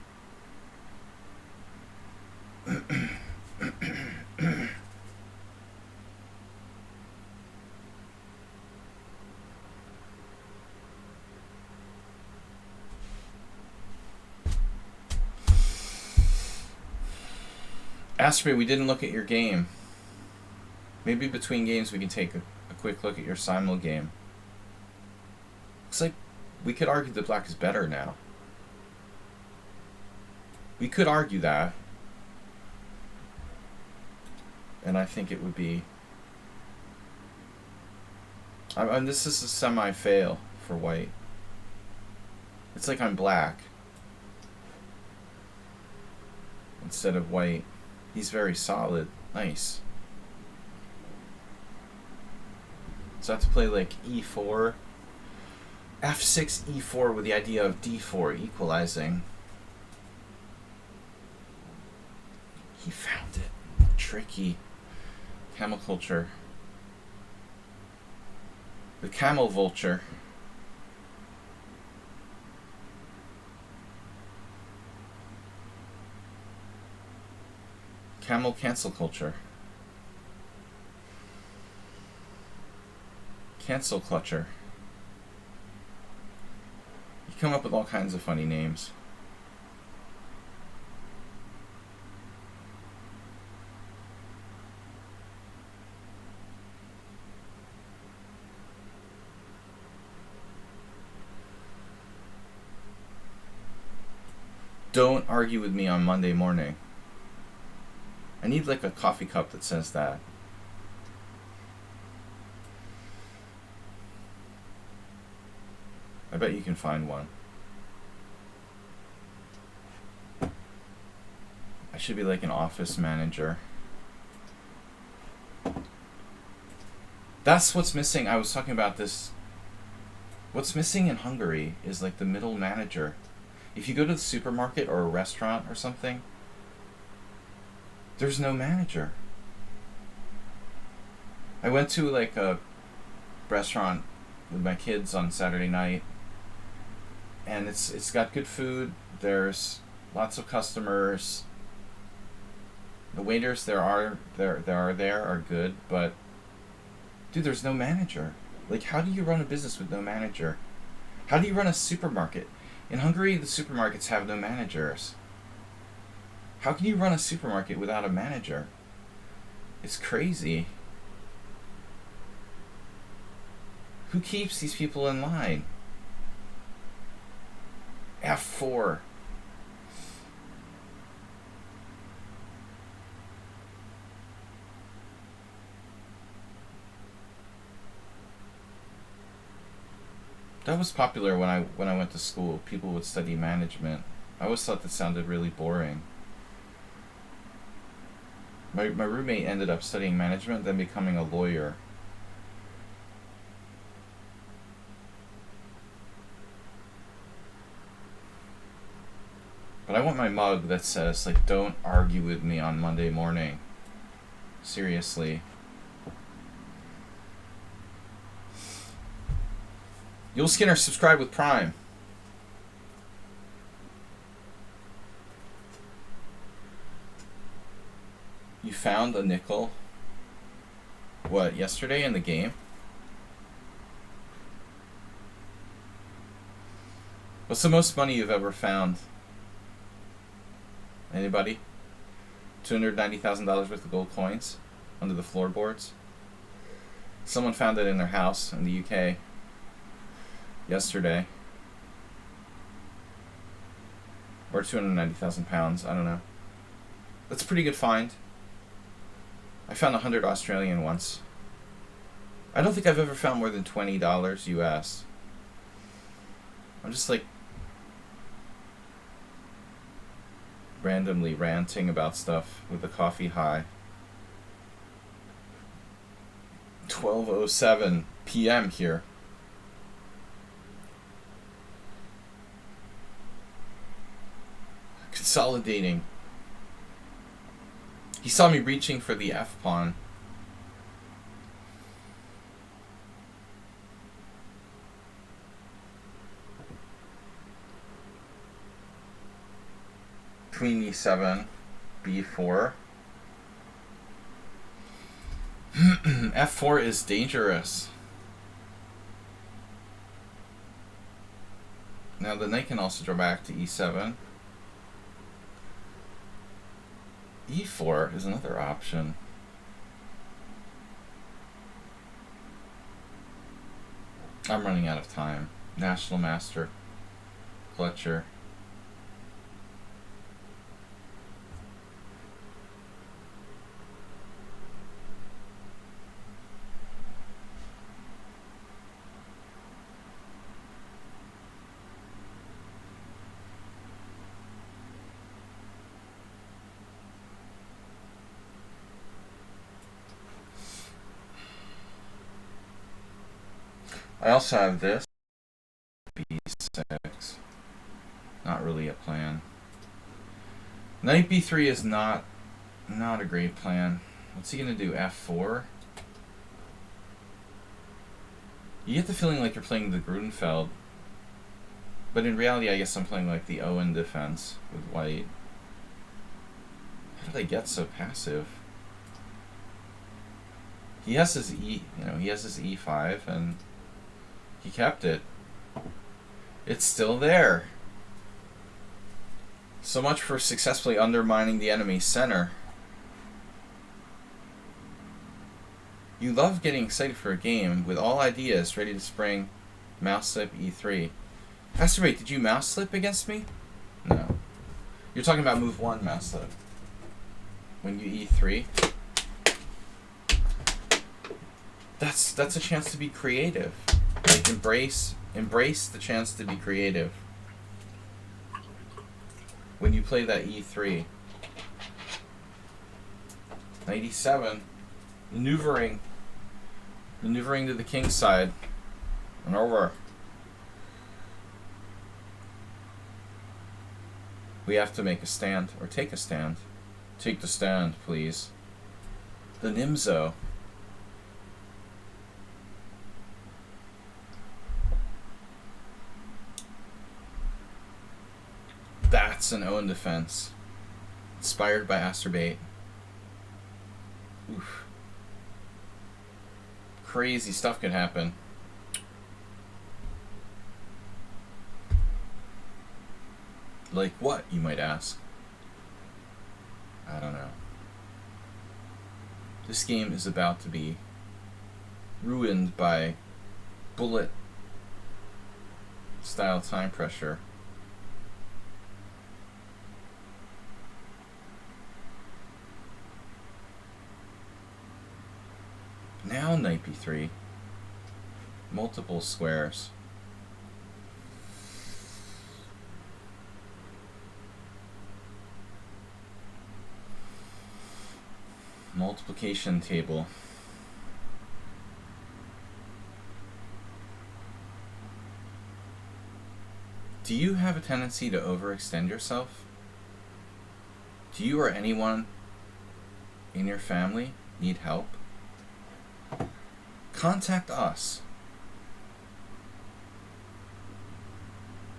Asprey, we didn't look at your game. Maybe between games we can take a quick look at your simul game. Looks like we could argue that Black is better now. We could argue that. And I think it would be... and this is a semi-fail for White. It's like I'm Black instead of White. He's very solid. Nice. So I have to play E4. F6, E4 with the idea of D4 equalizing. He found it. Tricky. Camel culture. The camel vulture. Camel cancel culture. Cancel clutcher. You come up with all kinds of funny names. Don't argue with me on Monday morning. I need a coffee cup that says that. I bet you can find one. I should be an office manager. That's what's missing. I was talking about this. What's missing in Hungary is the middle manager. If you go to the supermarket or a restaurant or something, there's no manager. I went to a restaurant with my kids on Saturday night, and it's got good food. There's lots of customers. The waiters there are good, but dude, there's no manager. How do you run a business with no manager? How do you run a supermarket? In Hungary, the supermarkets have no managers. How can you run a supermarket without a manager? It's crazy. Who keeps these people in line? F4. That was popular when I went to school. People would study management. I always thought that sounded really boring. My roommate ended up studying management, then becoming a lawyer. But I want my mug that says, don't argue with me on Monday morning. Seriously. You'll Skinner, subscribe with Prime. You found a nickel. What, yesterday in the game? What's the most money you've ever found? Anybody? $290,000 worth of gold coins under the floorboards. Someone found it in their house in the UK yesterday. Or 290,000 pounds, I don't know. That's a pretty good find. I found 100 Australian once. I don't think I've ever found more than $20 US. I'm just like randomly ranting about stuff with the coffee high. 12:07 p.m. here. Consolidating. He saw me reaching for the F pawn. Queen E7, B4. F4 is dangerous. Now the knight can also draw back to E7. E4 is another option. I'm running out of time. National Master. Fletcher. I also have this. B6. Not really a plan. Knight B3 is not a great plan. What's he gonna do? F4? You get the feeling like you're playing the Grunfeld. But in reality, I guess I'm playing like the Owen defense with white. How did I get so passive? He has his he has his E5 and he kept it. It's still there. So much for successfully undermining the enemy's center. You love getting excited for a game with all ideas ready to spring mouse slip E3. Asteroid, did you mouse slip against me? No. You're talking about move 1 mouse slip. When you E3. That's a chance to be creative. Like embrace the chance to be creative. When you play that E3. 97. Maneuvering to the king's side. And over. We have to make a stand, or take a stand. Take the stand, please. The Nimzo. That's an Owen defense. Inspired by Asterbait. Oof. Crazy stuff could happen. Like what, you might ask? I don't know. This game is about to be ruined by bullet style time pressure. Now knight b3. Multiple squares. Multiplication table. Do you have a tendency to overextend yourself? Do you or anyone in your family need help? Contact us.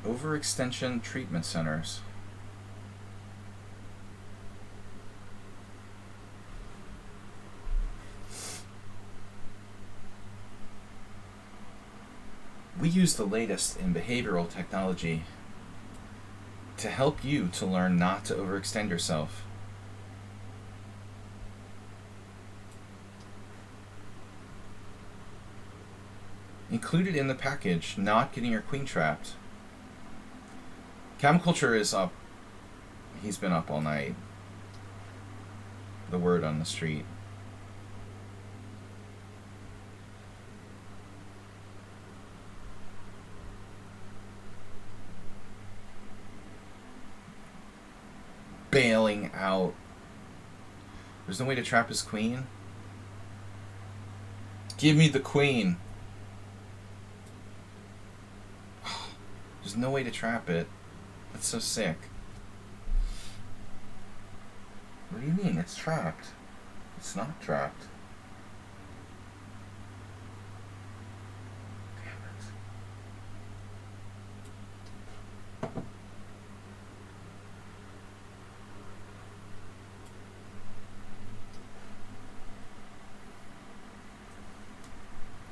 Overextension treatment centers. We use the latest in behavioral technology to help you to learn not to overextend yourself. Included in the package, not getting your queen trapped. Culture is up. He's been up all night. The word on the street. Bailing out. There's no way to trap his queen? Give me the queen. There's no way to trap it. That's so sick. What do you mean? It's trapped. It's not trapped.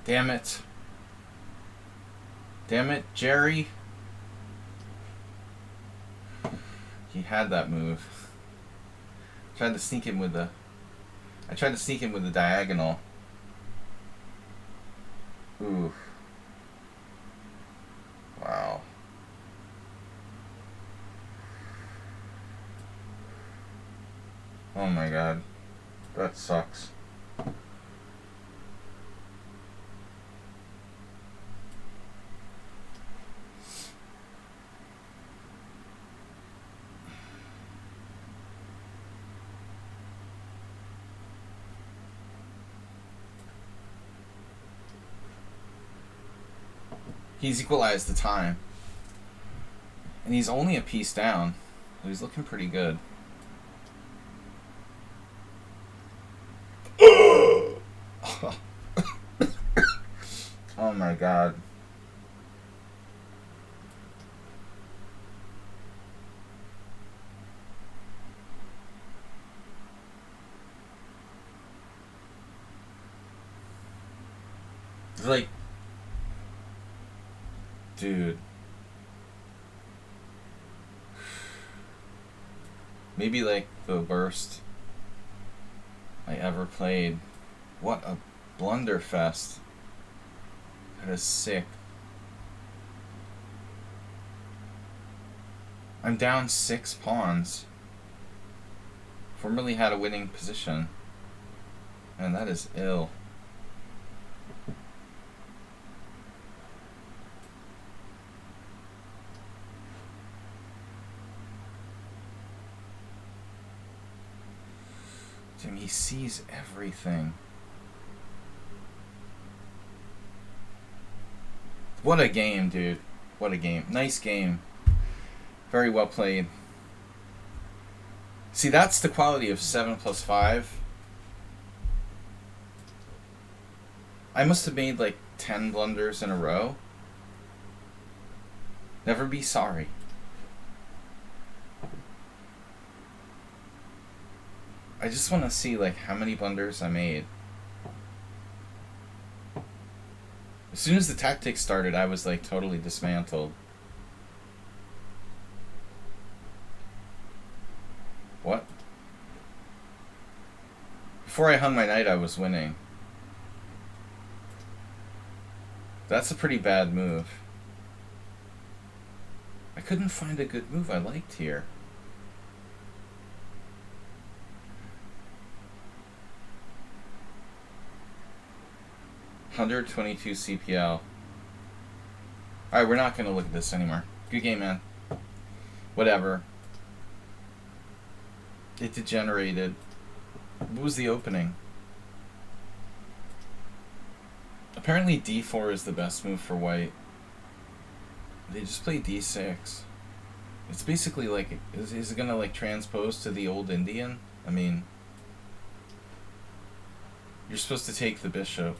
Damn it. Damn it, Jerry. He had that move. I tried to sneak him with the diagonal. Ooh. Wow. Oh my god. That sucks. He's equalized the time. And he's only a piece down. So he's looking pretty good. Oh my god. It's like, dude. Maybe like the worst I ever played. What a blunderfest. That is sick. I'm down 6 pawns. Formerly had a winning position. Man, that is ill. Damn, he sees everything. What a game, dude. What a game. Nice game. Very well played. See, that's the quality of 7 plus 5. I must have made like 10 blunders in a row. Never be sorry. I just want to see like how many blunders I made. As soon as the tactics started, I was like totally dismantled. What? Before I hung my knight, I was winning. That's a pretty bad move. I couldn't find a good move I liked here. $122 CPL. Alright, we're not going to look at this anymore. Good game, man. Whatever. It degenerated. What was the opening? Apparently D4 is the best move for white. They just play D6. It's basically like, is it going to like transpose to the old Indian? I mean, you're supposed to take the bishop.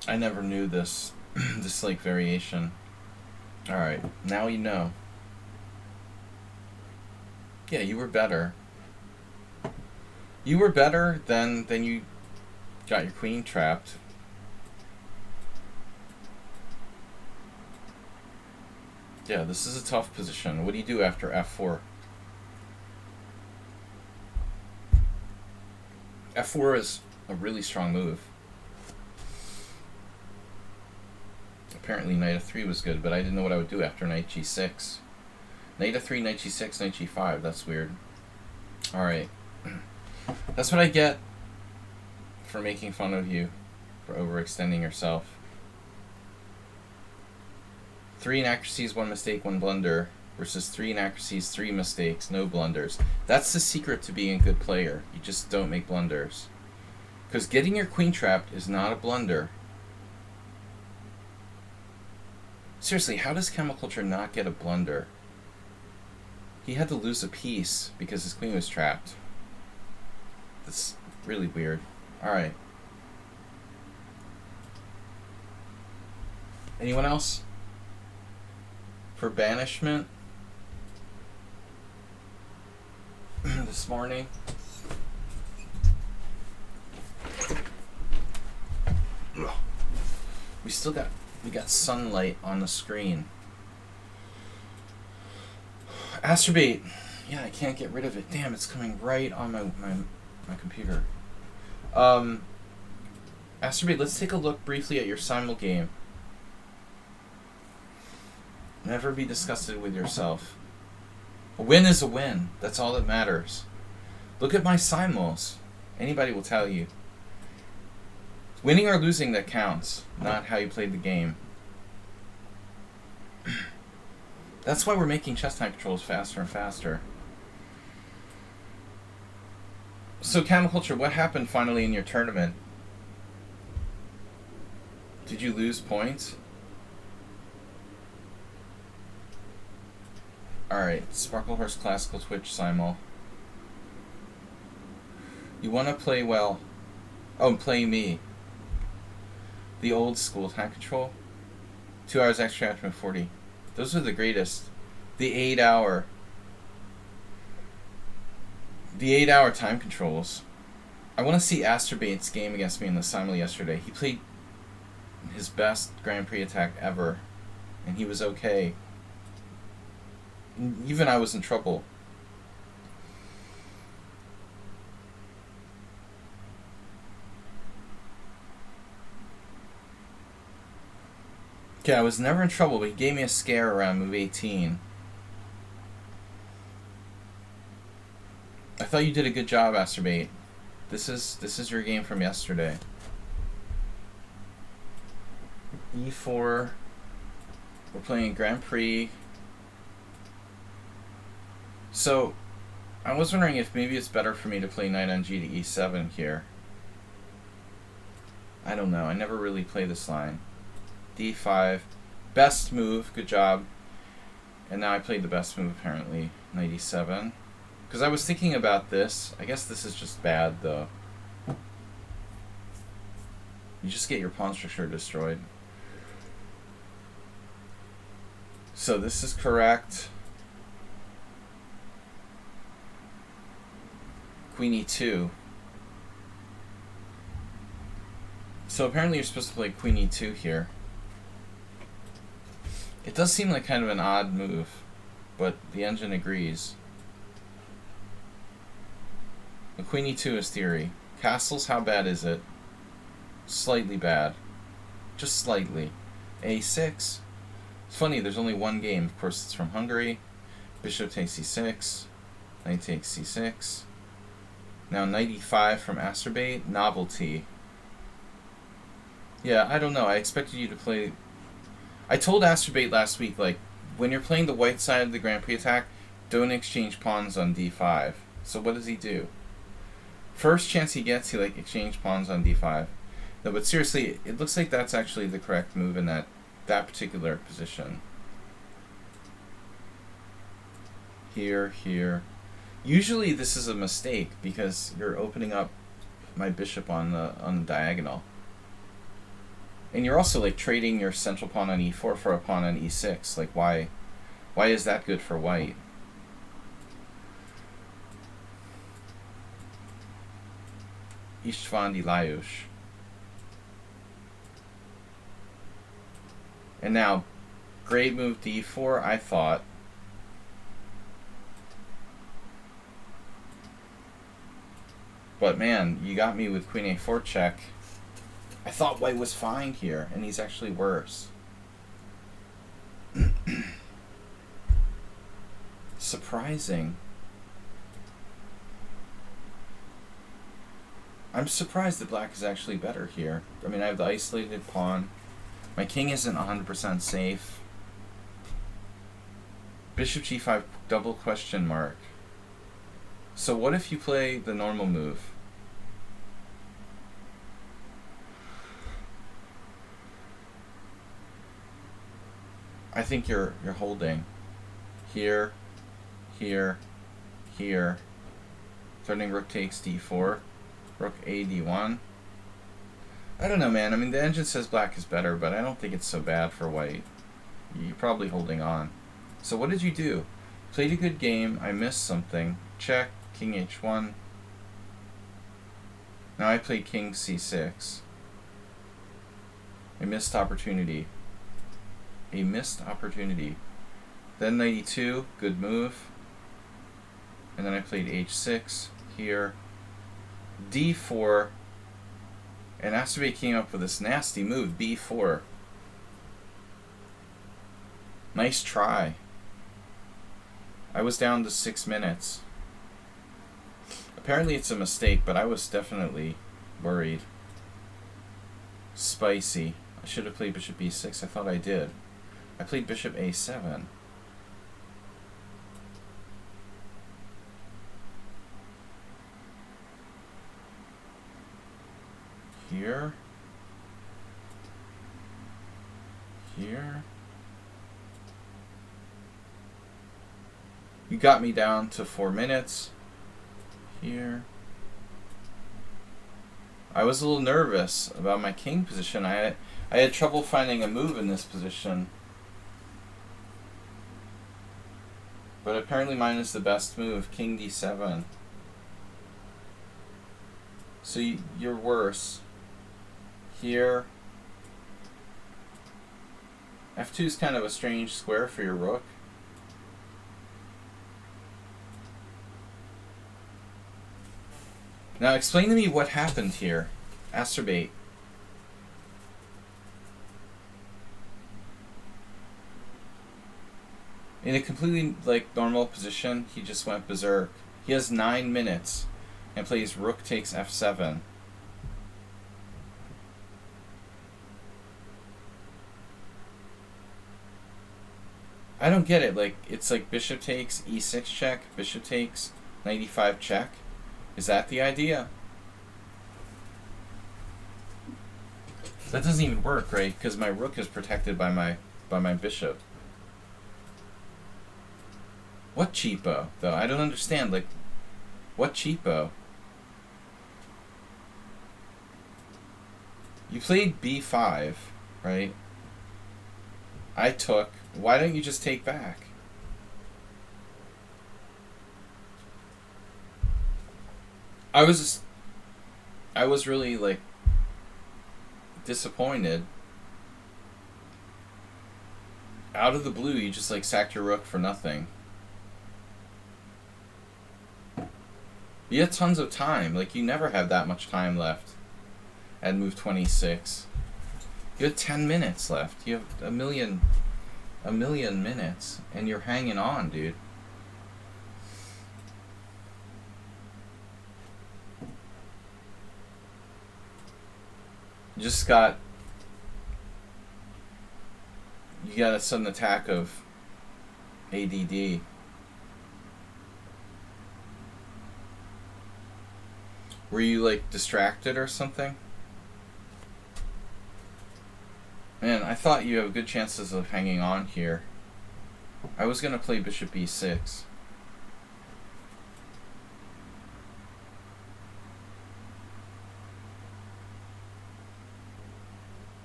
I never knew this, this like variation. Alright, now you know. Yeah, you were better. You were better than you got your queen trapped. Yeah, this is a tough position. What do you do after f4? f4 is a really strong move. Apparently knight f3 was good, but I didn't know what I would do after knight g6. Knight f3, knight g6, knight g5. That's weird. Alright. That's what I get for making fun of you, for overextending yourself. 3 inaccuracies, 1 mistake, 1 blunder, versus 3 inaccuracies, 3 mistakes, no blunders. That's the secret to being a good player. You just don't make blunders. Because getting your queen trapped is not a blunder. Seriously, how does Chemiculture not get a blunder? He had to lose a piece because his queen was trapped. That's really weird. Alright. Anyone else? For banishment? This morning? We got sunlight on the screen. Astrobate. Yeah, I can't get rid of it. Damn, it's coming right on my computer. Astrobate, let's take a look briefly at your simul game. Never be disgusted with yourself. A win is a win. That's all that matters. Look at my simuls. Anybody will tell you. It's winning or losing that counts, not how you played the game. That's why we're making chess time controls faster and faster. So, Chemiculture, what happened finally in your tournament? Did you lose points? Alright, Sparklehorse Classical Twitch Simul. You want to play well. Oh, play me. The old school time control. 2 hours extra after 40. Those are the greatest. The 8 hour. The 8 hour time controls. I want to see Astrobate's game against me in the simul yesterday. He played his best Grand Prix attack ever. And he was okay. Even I was in trouble. Okay, I was never in trouble, but he gave me a scare around move 18. I thought you did a good job, Astrobate. This is your game from yesterday. E4. We're playing Grand Prix. So, I was wondering if maybe it's better for me to play knight on G to E7 here. I don't know. I never really play this line. D5. Best move. Good job. And now I played the best move, apparently. Knight E7. Because I was thinking about this. I guess this is just bad, though. You just get your pawn structure destroyed. So this is correct. Queen E2. So apparently you're supposed to play Queen E2 here. It does seem like kind of an odd move, but the engine agrees. The Queen E2 is theory. Castles, how bad is it? Slightly bad. Just slightly. A6. It's funny, there's only one game. Of course, it's from Hungary. Bishop takes C6. Knight takes C6. Now Knight E5 from Astrobate. Novelty. Yeah, I don't know. I expected you to play... I told Astrobate last week, like, when you're playing the white side of the Grand Prix attack, don't exchange pawns on D5. So what does he do? First chance he gets, he, like, exchange pawns on D5. No, but seriously, it looks like that's actually the correct move in that particular position. Here, here. Usually this is a mistake because you're opening up my bishop on the diagonal. And you're also like trading your central pawn on e4 for a pawn on e6. Like why is that good for white? István Lajos. And now, great move d4, I thought. But man, you got me with queen a4 check. I thought white was fine here, and he's actually worse. Surprising. I'm surprised that black is actually better here. I mean, I have the isolated pawn. My king isn't 100% safe. Bishop g5 double question mark. So what if you play the normal move? I think you're holding. Here, here, here. Threatening rook takes d4. Rook a d1. I don't know, man. I mean, the engine says black is better, but I don't think it's so bad for white. You're probably holding on. So what did you do? Played a good game. I missed something. Check. King h1. Now I played king c6. A missed opportunity. A missed opportunity. Then knight e2. Good move. And then I played h6 here. d4. And Asterbe came up with this nasty move, b4. Nice try. I was down to 6 minutes. Apparently it's a mistake, but I was definitely worried. Spicy. I should have played bishop b6. I thought I did. I played bishop a7. Here. Here. You got me down to 4 minutes. Here. I was a little nervous about my king position. I had trouble finding a move in this position. But apparently mine is the best move. King d7. So you're worse. Here. f2 is kind of a strange square for your rook. Now explain to me what happened here. Asterbate. In a completely normal position, he just went berserk. He has 9 minutes and plays rook takes f7. I don't get it. It's like bishop takes, e6 check, bishop takes, knight e5 check. Is that the idea? That doesn't even work, right? Because my rook is protected by my bishop. What cheapo, though? I don't understand. What cheapo? You played b5, right? I took. Why don't you just take back? I was really disappointed. Out of the blue, you just sacked your rook for nothing. You had tons of time. You never have that much time left at move 26. You had 10 minutes left. You have a million minutes, and you're hanging on, dude. You got a sudden attack of ADD. Were you distracted or something? Man, I thought you have good chances of hanging on here. I was gonna play bishop b6.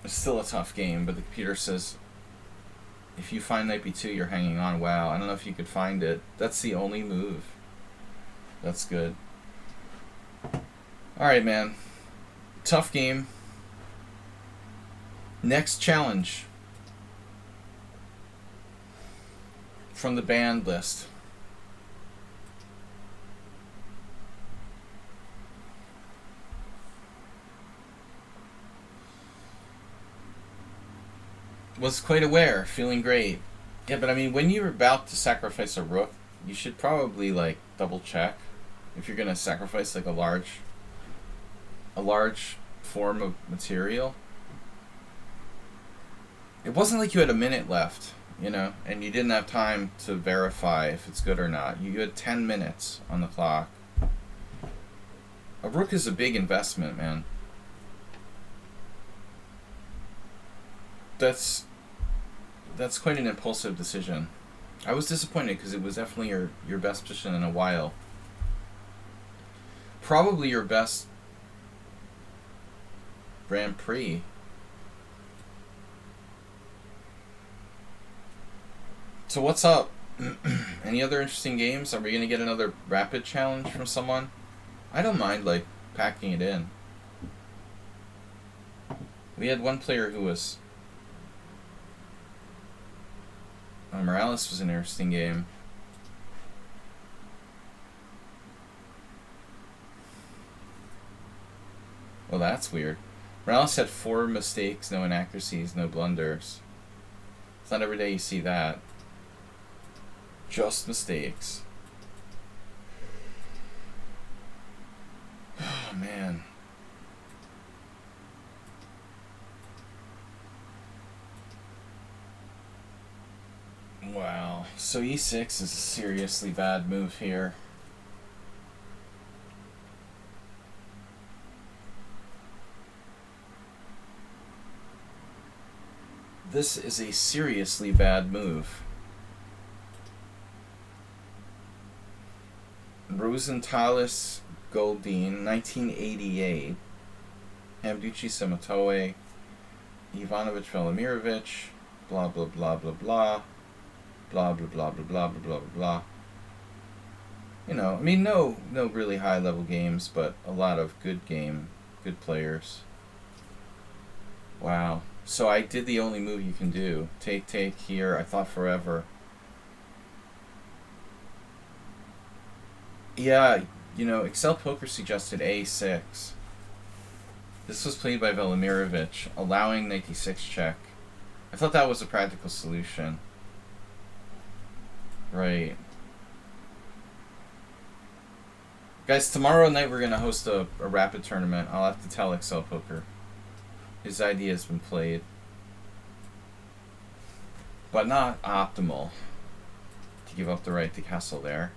It's still a tough game, but the computer says, if you find knight b2, you're hanging on. Wow, I don't know if you could find it. That's the only move. That's good. Alright, man. Tough game. Next challenge. From the banned list. Was quite aware, feeling great. Yeah, but I mean, when you're about to sacrifice a rook, you should probably like double check if you're gonna sacrifice like a large form of material. It wasn't like you had a minute left, you know, and you didn't have time to verify if it's good or not. You had 10 minutes on the clock. A rook is a big investment, man. That's quite an impulsive decision. I was disappointed because it was definitely your best position in a while. Probably your best Grand Prix. So what's up? Any other interesting games? Are we going to get another rapid challenge from someone? I don't mind, like, packing it in. We had one player who was... Morales was an interesting game. Well, that's weird. Morales had 4 mistakes, no inaccuracies, no blunders. It's not every day you see that. Just mistakes. Oh, man. Wow. So e6 is a seriously bad move here. This is a seriously bad move. Rosenthalis Goldine, 1988. Hamducci Sematoe, Ivanovic Velimirovich, blah blah blah blah blah. Blah blah blah blah blah blah blah blah. You know, I mean, no really high level games, but a lot of good players. Wow. So I did the only move you can do. Take here. I thought forever. Yeah, you know, Excel Poker suggested a6. This was played by Velimirovich, allowing knight d6 check. I thought that was a practical solution. Right. Guys, tomorrow night we're going to host a rapid tournament. I'll have to tell Excel Poker. His idea has been played. But not optimal to give up the right to castle there.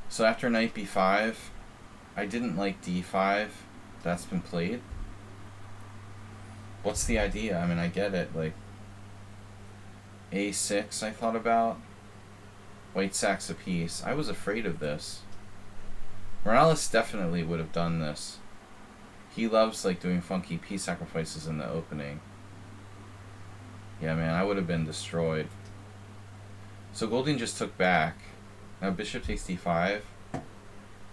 So after knight b5, I didn't like d5. That's been played. What's the idea? I mean, I get it. Like, a6 I thought about. White sacks a piece. I was afraid of this. Morales definitely would have done this. He loves like doing funky piece sacrifices in the opening. Yeah, man, I would have been destroyed. So Goldine just took back. Now bishop takes d5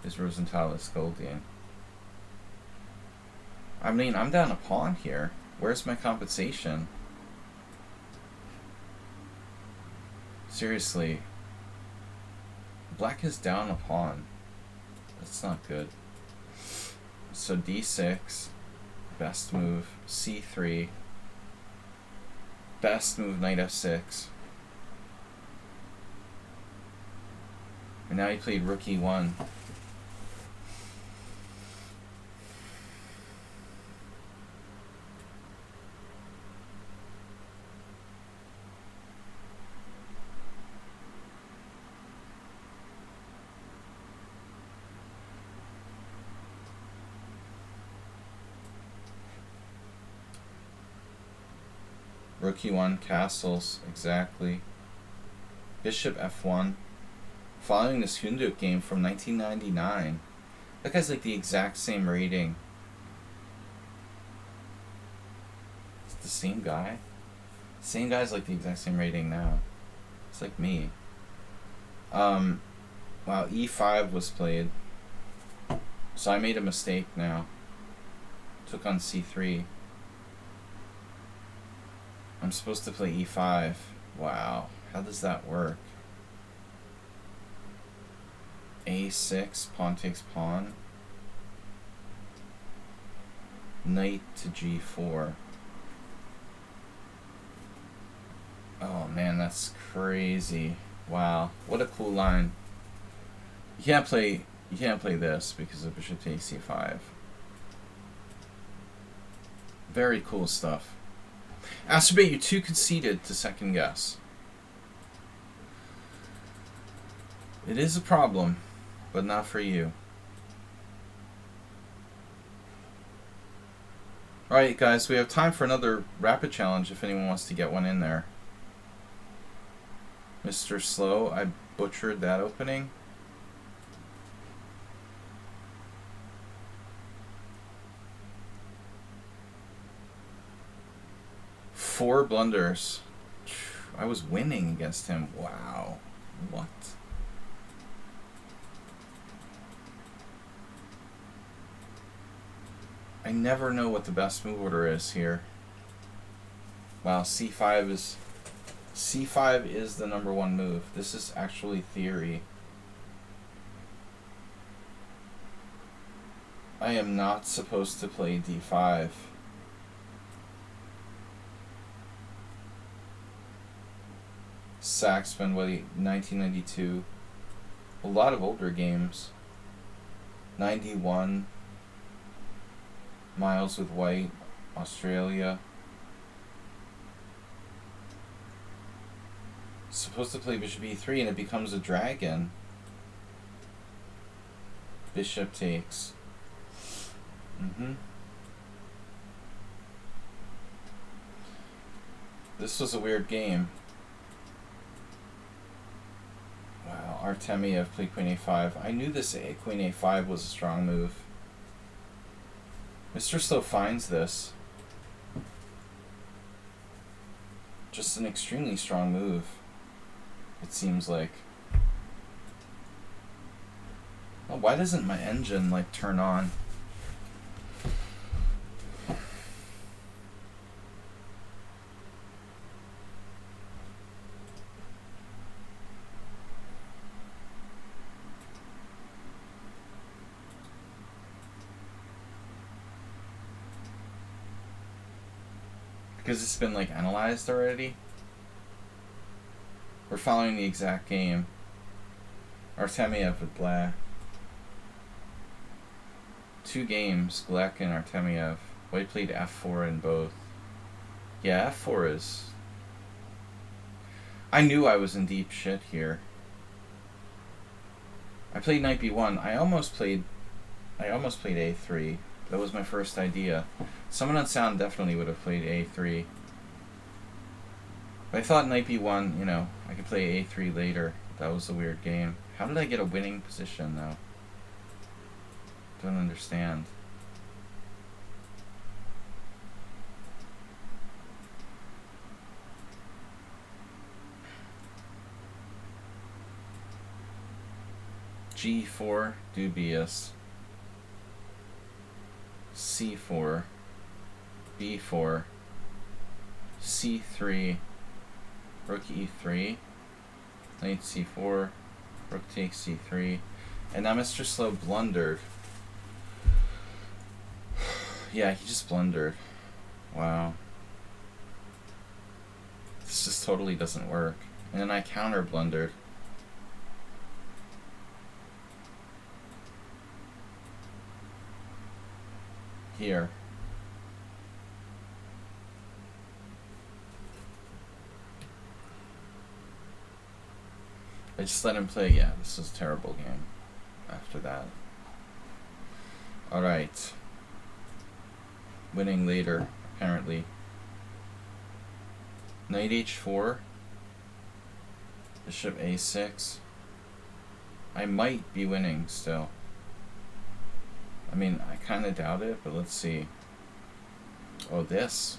is Rosenthalis Goldine. I mean, I'm down a pawn here. Where's my compensation? Seriously. Black is down a pawn. That's not good. So d6. Best move. c3. Best move, knight f6. And now he played rook e1. Rook e1, castles, exactly. Bishop f1. Following this Hunduk game from 1999. That guy's like the exact same rating. the same guy? Same guy's like the exact same rating now. It's like me. Wow, e5 was played. So I made a mistake now. Took on c3. I'm supposed to play e5. Wow, how does that work? a6, pawn takes pawn. Knight to g4. Oh man, that's crazy. Wow, what a cool line. You can't play this because of bishop takes c5. Very cool stuff. Astrobate, you too conceited to second guess. It is a problem, but not for you. Alright guys, we have time for another rapid challenge if anyone wants to get one in there. Mr. Slow, I butchered that opening. Four blunders. I was winning against him. Wow. What? I never know what the best move order is here. Wow, c5 is the number one move. This is actually theory. I am not supposed to play d5. Saxman, 1992. A lot of older games. 91. Miles with White, Australia. Supposed to play bishop e3 and it becomes a dragon. Bishop takes. This was a weird game. Wow, Artemiev played queen a5. I knew this queen a5 was a strong move. Mr. Slow finds this. Just an extremely strong move, it seems like. Oh, why doesn't my engine like turn on? Because it's been like analyzed already. We're following the exact game. Artemiev with black. 2 games, Gleck and Artemiev. White played f4 in both. Yeah, f4 is... I knew I was in deep shit here. I played knight b1. I almost played a3. That was my first idea. Someone on sound definitely would have played a3. But I thought knight b1, you know, I could play a3 later. That was a weird game. How did I get a winning position, though? Don't understand. g4, dubious. c4, b4, c3, rook e3, knight c4, rook takes c3, and now Mr. Slow blundered. Yeah, he just blundered. Wow. This just totally doesn't work. And then I counter blundered. Here. I just let him play. Yeah, this was a terrible game after that. Alright. Winning later, apparently. Knight h4. Bishop a6. I might be winning still. I mean, I kind of doubt it, but let's see. Oh, this.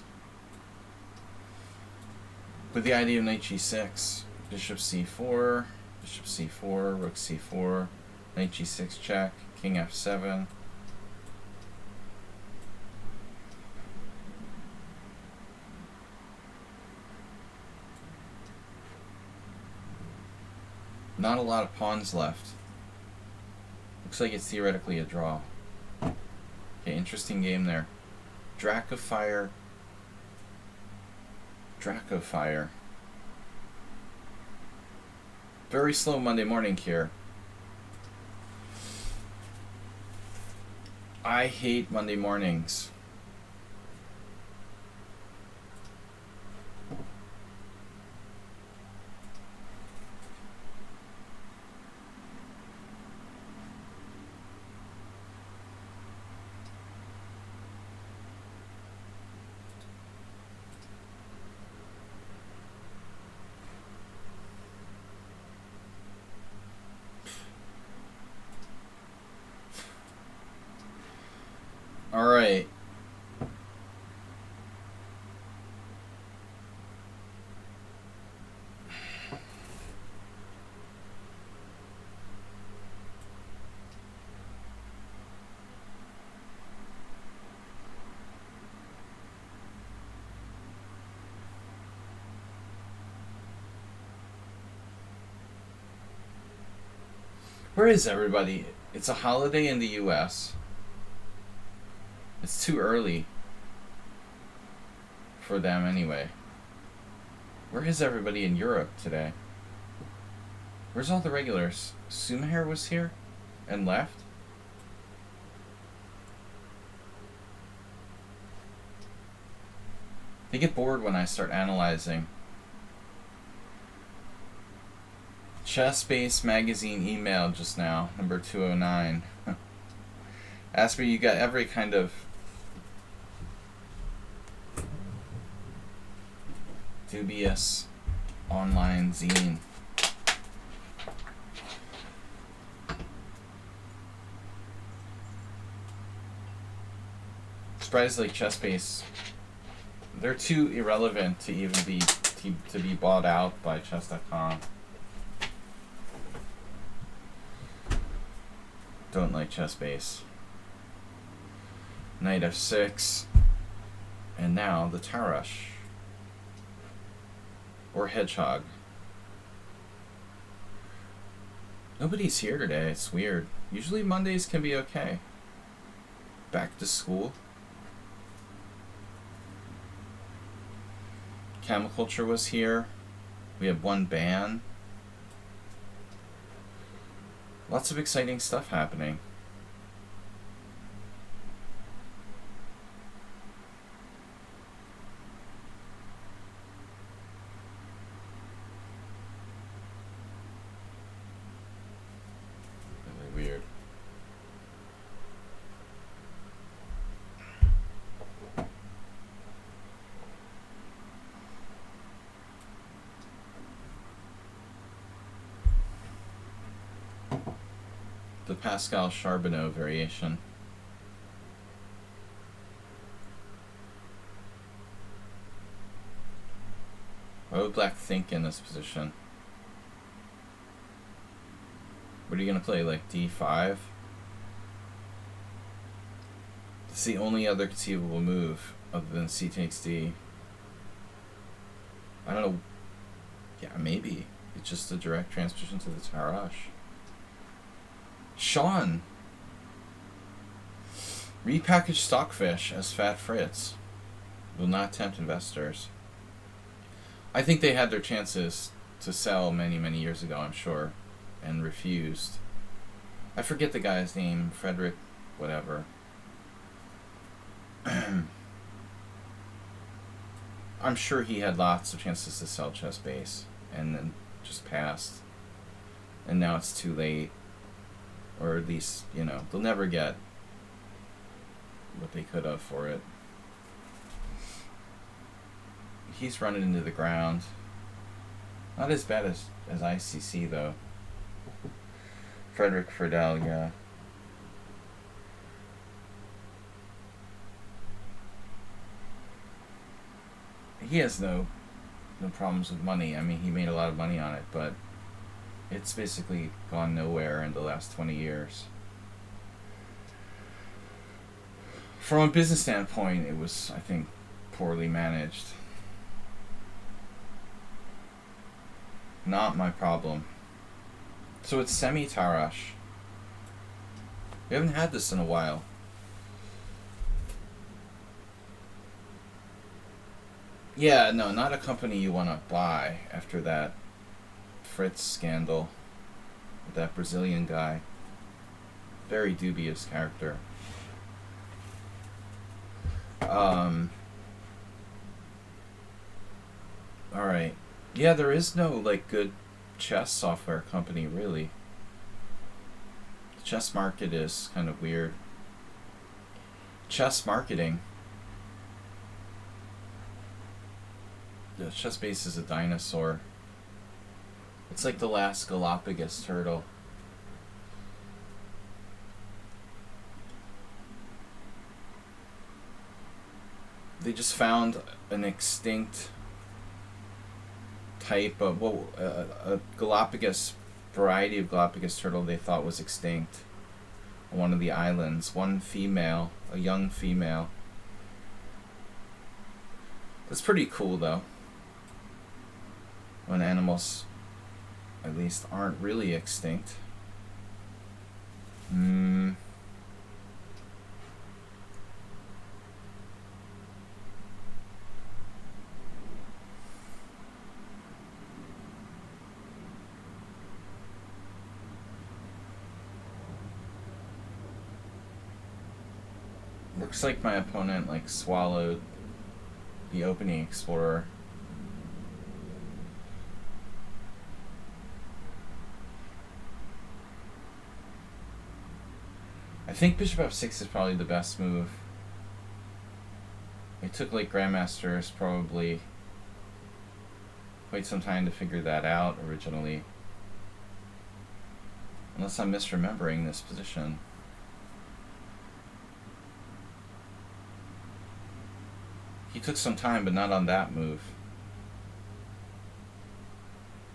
With the idea of knight g6, bishop c4, bishop c4, rook c4, knight g6 check, king f7. Not a lot of pawns left. Looks like it's theoretically a draw. Okay, interesting game there. Dracofire. Dracofire. Very slow Monday morning here. I hate Monday mornings. All right. Where is everybody? It's a holiday in the US. It's too early for them anyway. Where is everybody in Europe today? Where's all the regulars? Sumaher was here and left? They get bored when I start analyzing. Chess-Based Magazine email just now, number 209. Asper, you got every kind of dubious online zine. Surprisingly, Chess-Base, they're too irrelevant to even be to be bought out by chess.com. Don't like Chess-Base. Knight f6, and now the Tarash. Or Hedgehog. Nobody's here today, it's weird. Usually Mondays can be okay. Back to school. Chemiculture was here. We have one ban. Lots of exciting stuff happening. Really weird. The Pascal Charbonneau variation. What would black think in this position? What are you going to play, like d5? It's the only other conceivable move other than c takes d. I don't know. Yeah, maybe. It's just a direct transition to the Tarash. Sean! Repackaged stockfish as Fat Fritz. Will not tempt investors. I think they had their chances to sell many, many years ago, I'm sure, and refused. I forget the guy's name, Frederick, whatever. I'm sure he had lots of chances to sell Chess-Base, and then just passed. And now it's too late. Or at least, you know, they'll never get what they could have for it. He's running into the ground. Not as bad as ICC, though. Frederick Friedel, yeah. He has no no problems with money. I mean, he made a lot of money on it, but it's basically gone nowhere in the last 20 years. From a business standpoint, it was, I think, poorly managed. Not my problem. So it's semi-Tarash. We haven't had this in a while. Yeah, no, not a company you want to buy after that Fritz scandal with that Brazilian guy. Very dubious character. Alright. Yeah, there is no, like, good chess software company, really. The chess market is kind of weird. Chess marketing. The chess base is a dinosaur. It's like the last Galapagos turtle. They just found an extinct type of, well, a Galapagos variety of Galapagos turtle they thought was extinct on one of the islands. One female, a young female. That's pretty cool, though. When animals, at least, aren't really extinct. Looks like my opponent, like, swallowed the opening explorer. I think bishop f6 is probably the best move. It took, like, grandmasters probably quite some time to figure that out originally. Unless I'm misremembering this position. He took some time, but not on that move.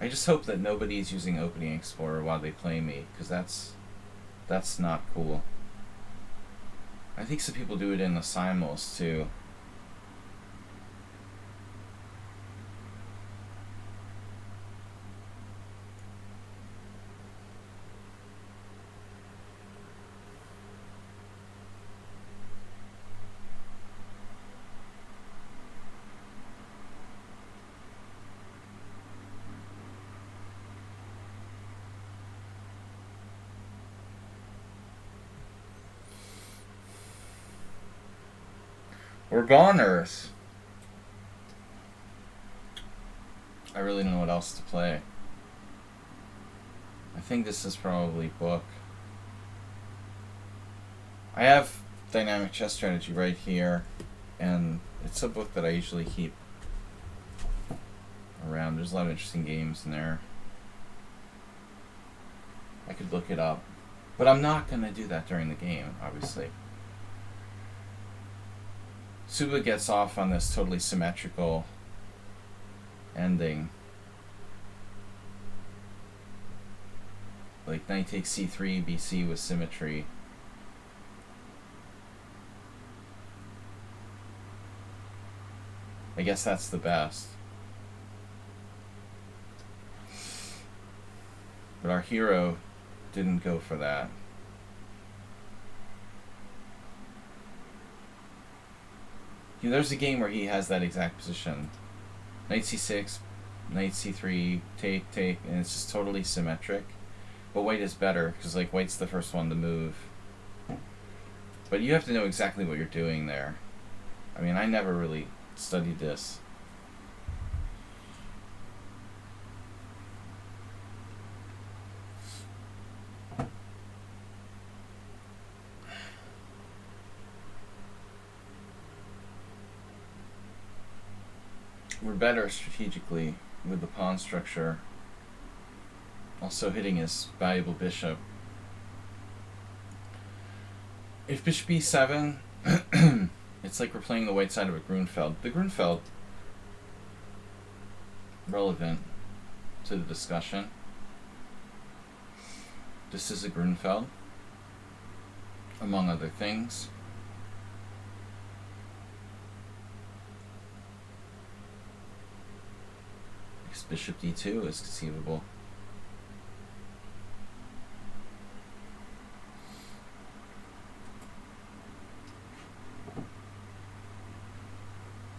I just hope that nobody's using opening explorer while they play me, because that's not cool. I think some people do it in the simuls too. We're goners. I really don't know what else to play. I think this is probably book. I have Dynamic Chess Strategy right here, and it's a book that I usually keep around. There's a lot of interesting games in there. I could look it up, but I'm not going to do that during the game, obviously. Suba gets off on this totally symmetrical ending. Like knight takes c3, bc with symmetry. I guess that's the best. But our hero didn't go for that. There's a game where he has that exact position. Knight c6, knight c3, take, and it's just totally symmetric. But white is better, because like white's the first one to move. But you have to know exactly what you're doing there. I mean, I never really studied this. We're better strategically with the pawn structure. Also hitting his valuable bishop. If bishop e7, it's like we're playing the white side of a Grunfeld. The Grunfeld relevant to the discussion. This is a Grunfeld, among other things. Bishop d2 is conceivable.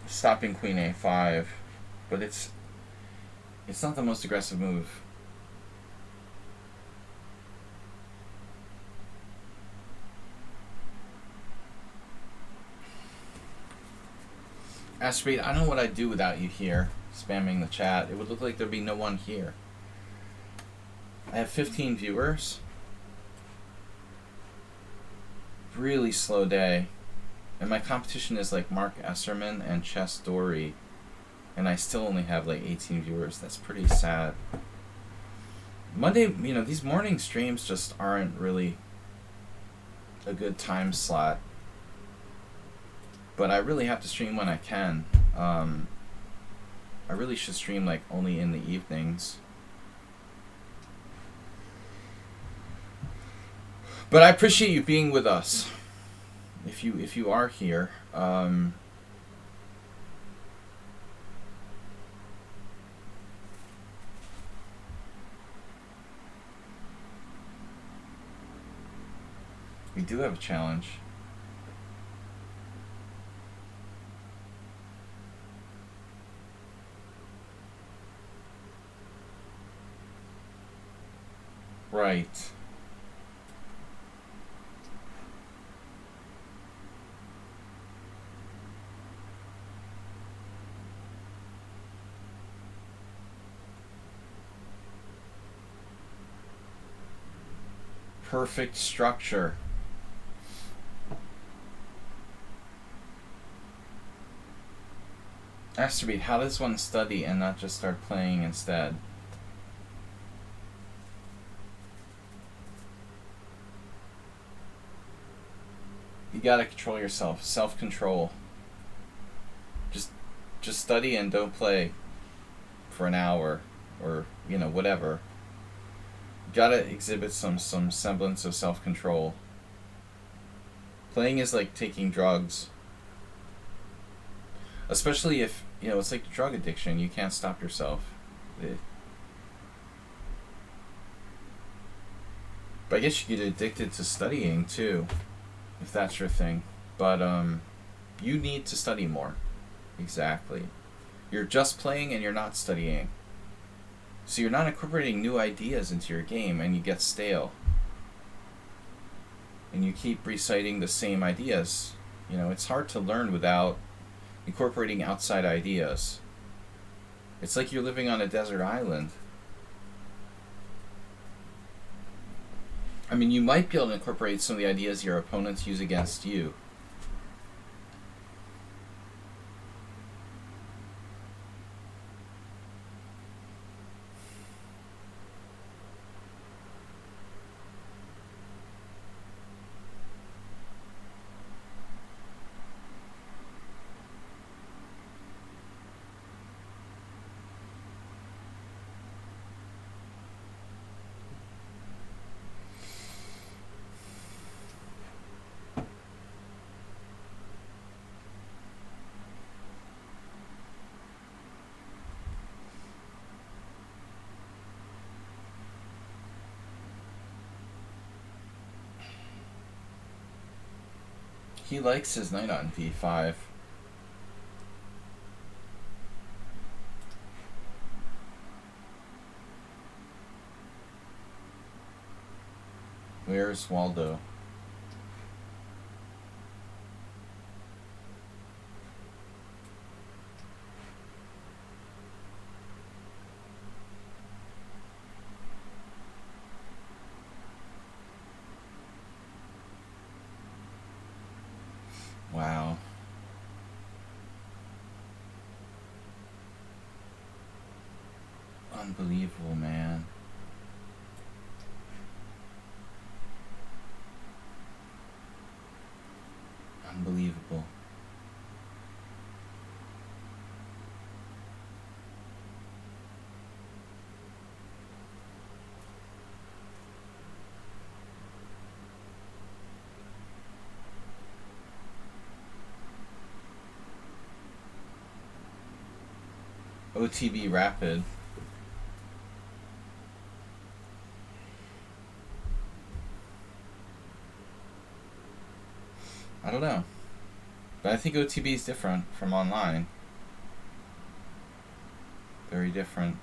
Stopping queen a5, but it's not the most aggressive move. Asteroid, I don't know what I'd do without you here, spamming the chat. It would look like there'd be no one here. I have 15 viewers. Really slow day. And my competition is like Mark Esserman and Chess Dory. And I still only have like 18 viewers. That's pretty sad. Monday, you know, these morning streams just aren't really a good time slot. But I really have to stream when I can. I really should stream like only in the evenings. But I appreciate you being with us. If you are here, we do have a challenge. Right. Perfect structure. Asteroid, how does one study and not just start playing instead? You gotta control yourself. Self-control. Just study and don't play for an hour or, you know, whatever. You gotta exhibit some semblance of self-control. Playing is like taking drugs. Especially if, you know, it's like drug addiction. You can't stop yourself. But I guess you get addicted to studying too, if that's your thing. But you need to study more. Exactly. You're just playing and you're not studying. So you're not incorporating new ideas into your game and you get stale. And you keep reciting the same ideas. You know, it's hard to learn without incorporating outside ideas. It's like you're living on a desert island. I mean, you might be able to incorporate some of the ideas your opponents use against you. He likes his knight on d5. Where's Waldo? Wow. Unbelievable, man. Unbelievable. OTB rapid. I don't know. But I think OTB is different from online. Very different.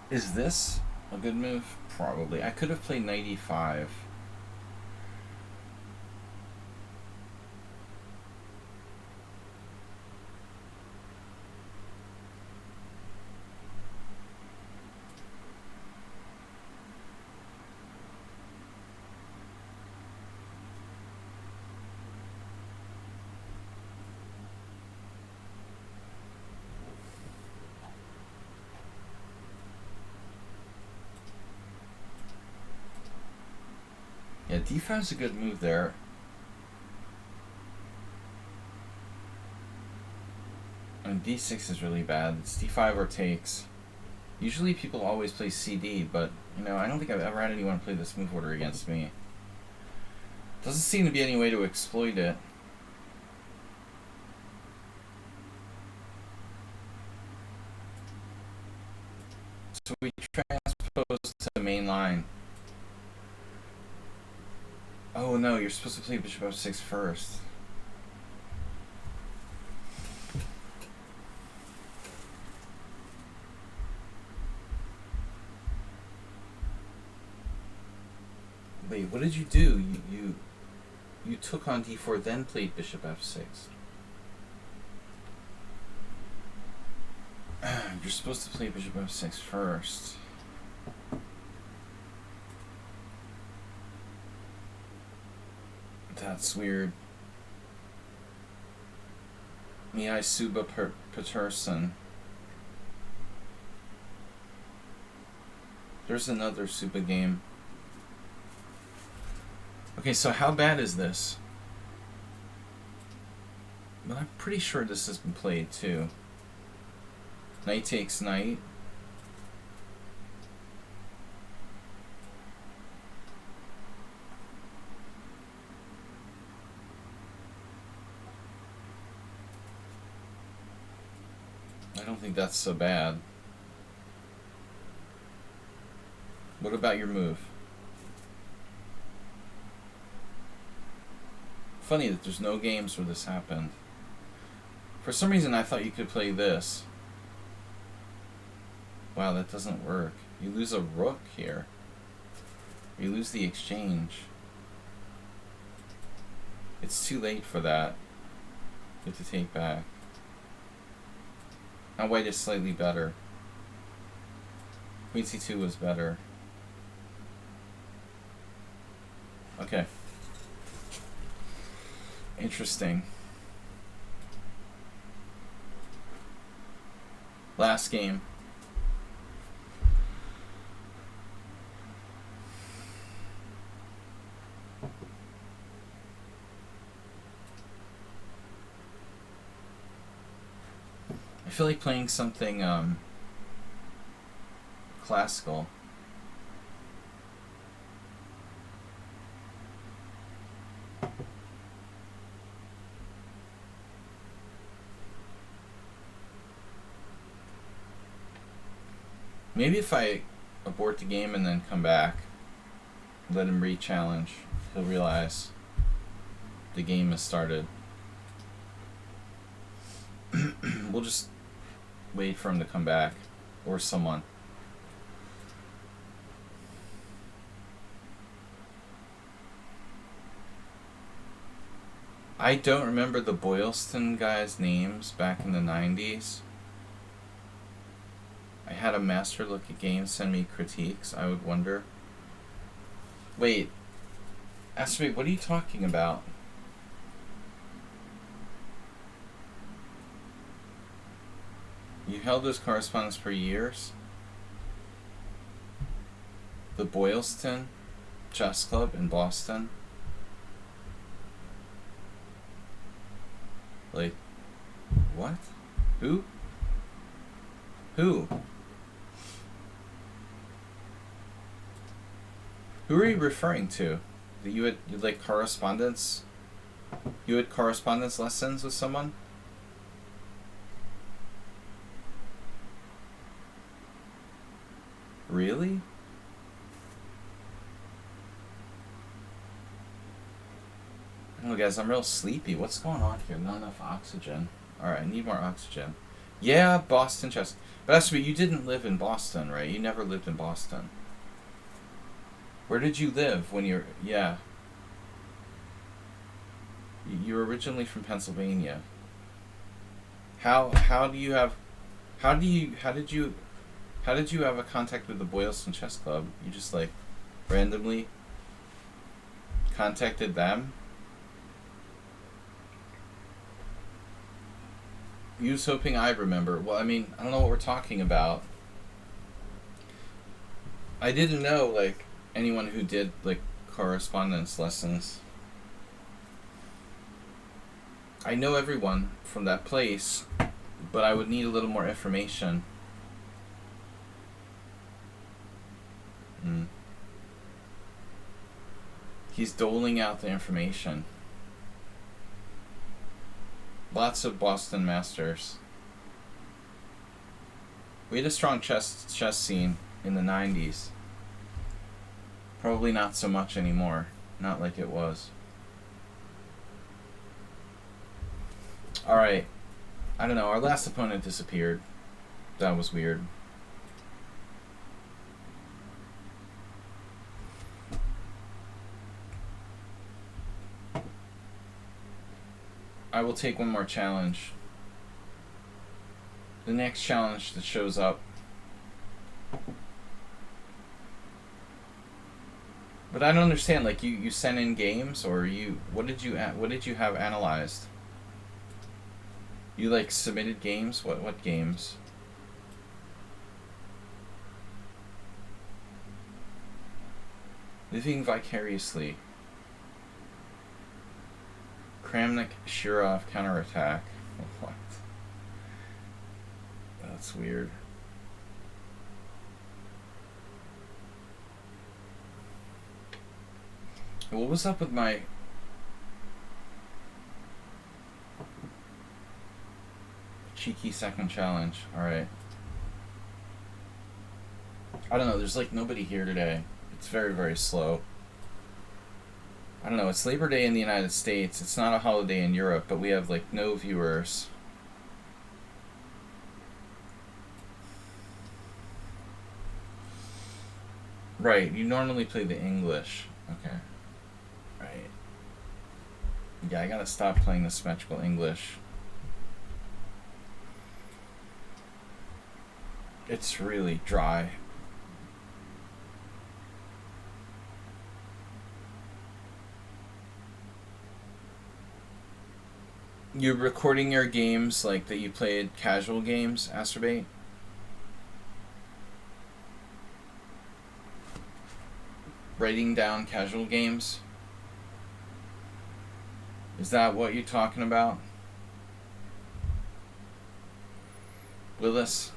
Is this a good move? Probably. I could have played knight e5. Yeah, d5 is a good move there. And d6 is really bad. It's d5 or takes. Usually people always play cd, but I don't think I've ever had anyone play this move order against me. Doesn't seem to be any way to exploit it. So we transpose to main line. Oh no, you're supposed to play bishop f6 first. Wait, what did you do? You took on d4, then played bishop f6. You're supposed to play bishop f6 first. That's weird. Miai Suba Peterson. There's another Suba game. Okay, so how bad is this? But I'm pretty sure this has been played too. Knight takes knight. I don't think that's so bad. What about your move? Funny that there's no games where this happened. For some reason I thought you could play this. Wow, that doesn't work. You lose a rook here. You lose the exchange. It's too late for that. You have to take back. Now white is slightly better. Queen c2 was better. Okay. Interesting. Last game. I feel like playing something classical. Maybe if I abort the game and then come back, let him re-challenge, he'll realize the game has started. We'll just wait for him to come back, or someone. I don't remember the Boylston guys' names back in the 90s. I had a master look at games send me critiques. I would wonder. Wait. Ask me, what are you talking about? You held those correspondence for years? The Boylston Chess Club in Boston? Like, what? Who? Who? Who are you referring to? That you had like correspondence? You had correspondence lessons with someone? Really? Oh, guys, I'm real sleepy. What's going on here? Not enough oxygen. Alright, I need more oxygen. Yeah, Boston chess. But actually, you didn't live in Boston, right? You never lived in Boston. Where did you live when you're... Yeah. You were originally from Pennsylvania. How do you have... How did you have a contact with the Boylston Chess Club? You just, like, randomly contacted them? You was hoping I remember. Well, I mean, I don't know what we're talking about. I didn't know, like, anyone who did, like, correspondence lessons. I know everyone from that place, but I would need a little more information. He's doling out the information. Lots of Boston masters. We had a strong chess scene in the 90s. Probably not so much anymore. Not like it was. Alright. I don't know, our last opponent disappeared. That was weird. I will take one more challenge. The next challenge that shows up. But I don't understand, like, you sent in games, or what did you have analyzed? You, like, submitted games? What games? Living vicariously. Kramnik Shirov counterattack. What? That's weird. What was up with my... cheeky second challenge? Alright. I don't know, there's like nobody here today. It's very, very slow. I don't know, it's Labor Day in the United States. It's not a holiday in Europe, but we have, like, no viewers. Right, you normally play the English. Okay. Right. Yeah, I gotta stop playing the symmetrical English. It's really dry. You're recording your games, like, that you played casual games, Astrobate? Writing down casual games? Is that what you're talking about? Willis?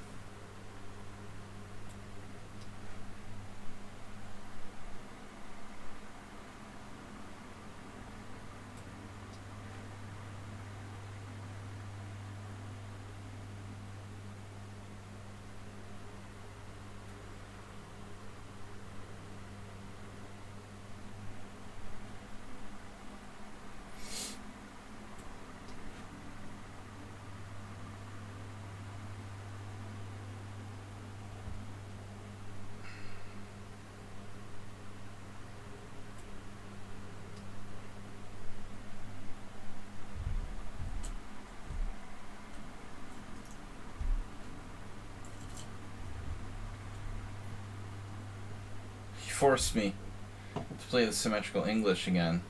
forced me to play the symmetrical English again.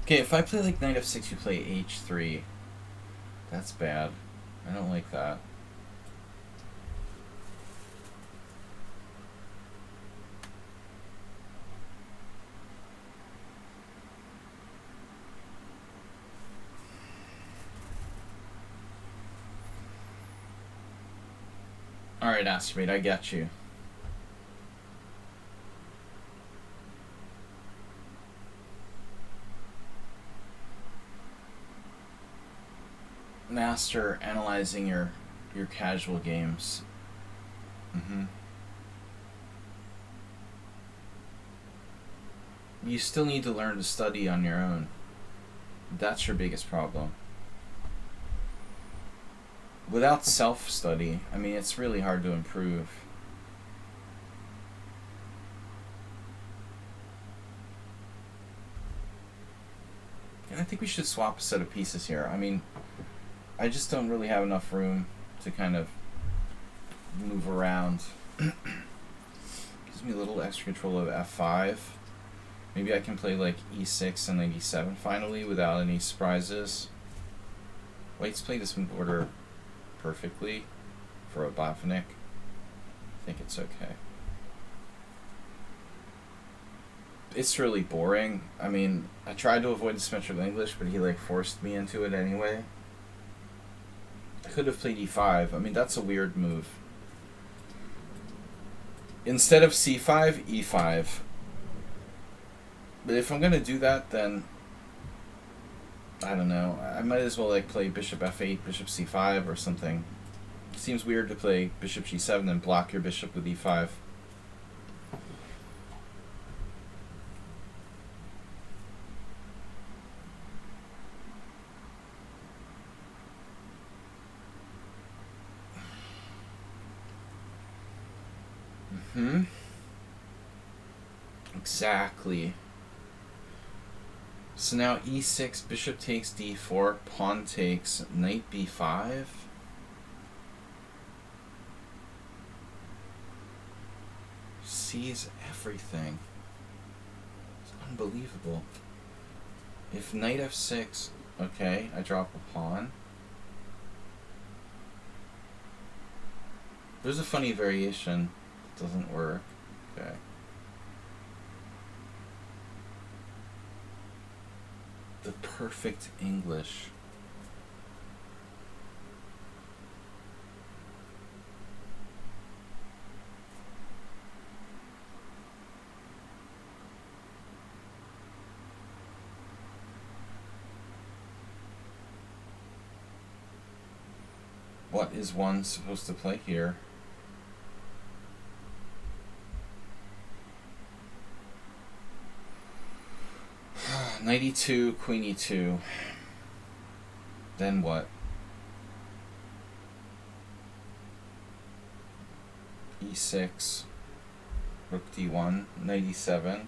Okay, if I play like knight f6, you play h3. That's bad. I don't like that. Alright, Astromate, I get you. Master analyzing your casual games. You still need to learn to study on your own. That's your biggest problem. Without self-study, I mean, it's really hard to improve. And I think we should swap a set of pieces here. I mean, I just don't really have enough room to kind of move around. Gives me a little extra control of f5. Maybe I can play like e6 and like e7 finally without any surprises. White's played this border perfectly for a Botvinnik. I think it's okay. It's really boring. I mean, I tried to avoid the symmetrical English, but he like forced me into it anyway. I could have played e5. I mean, that's a weird move. Instead of c5, e5. But if I'm gonna do that, then I don't know. I might as well like play bishop f8, bishop c5 or something. It seems weird to play bishop g7 and block your bishop with e5. Exactly. So now e6, bishop takes d4, pawn takes, knight b5. Sees everything. It's unbelievable. If knight f6, okay, I drop a pawn. There's a funny variation. It doesn't work. Okay. The perfect English. What is one supposed to play here? Knight e2, queen e2. Then what? e6, rook d1, knight e7.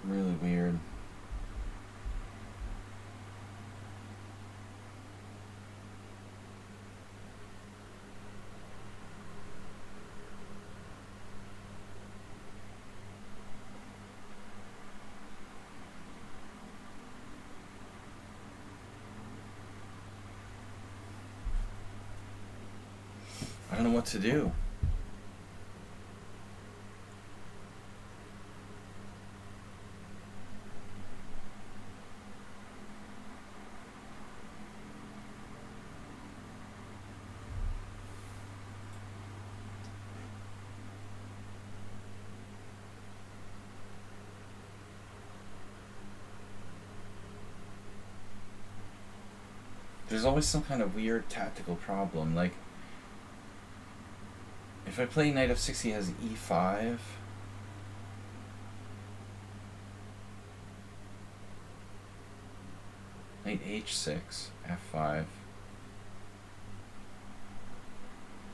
Really weird. don't know what to do. There's always some kind of weird tactical problem. Like, if I play knight f6, he has e5. Knight h6, f5.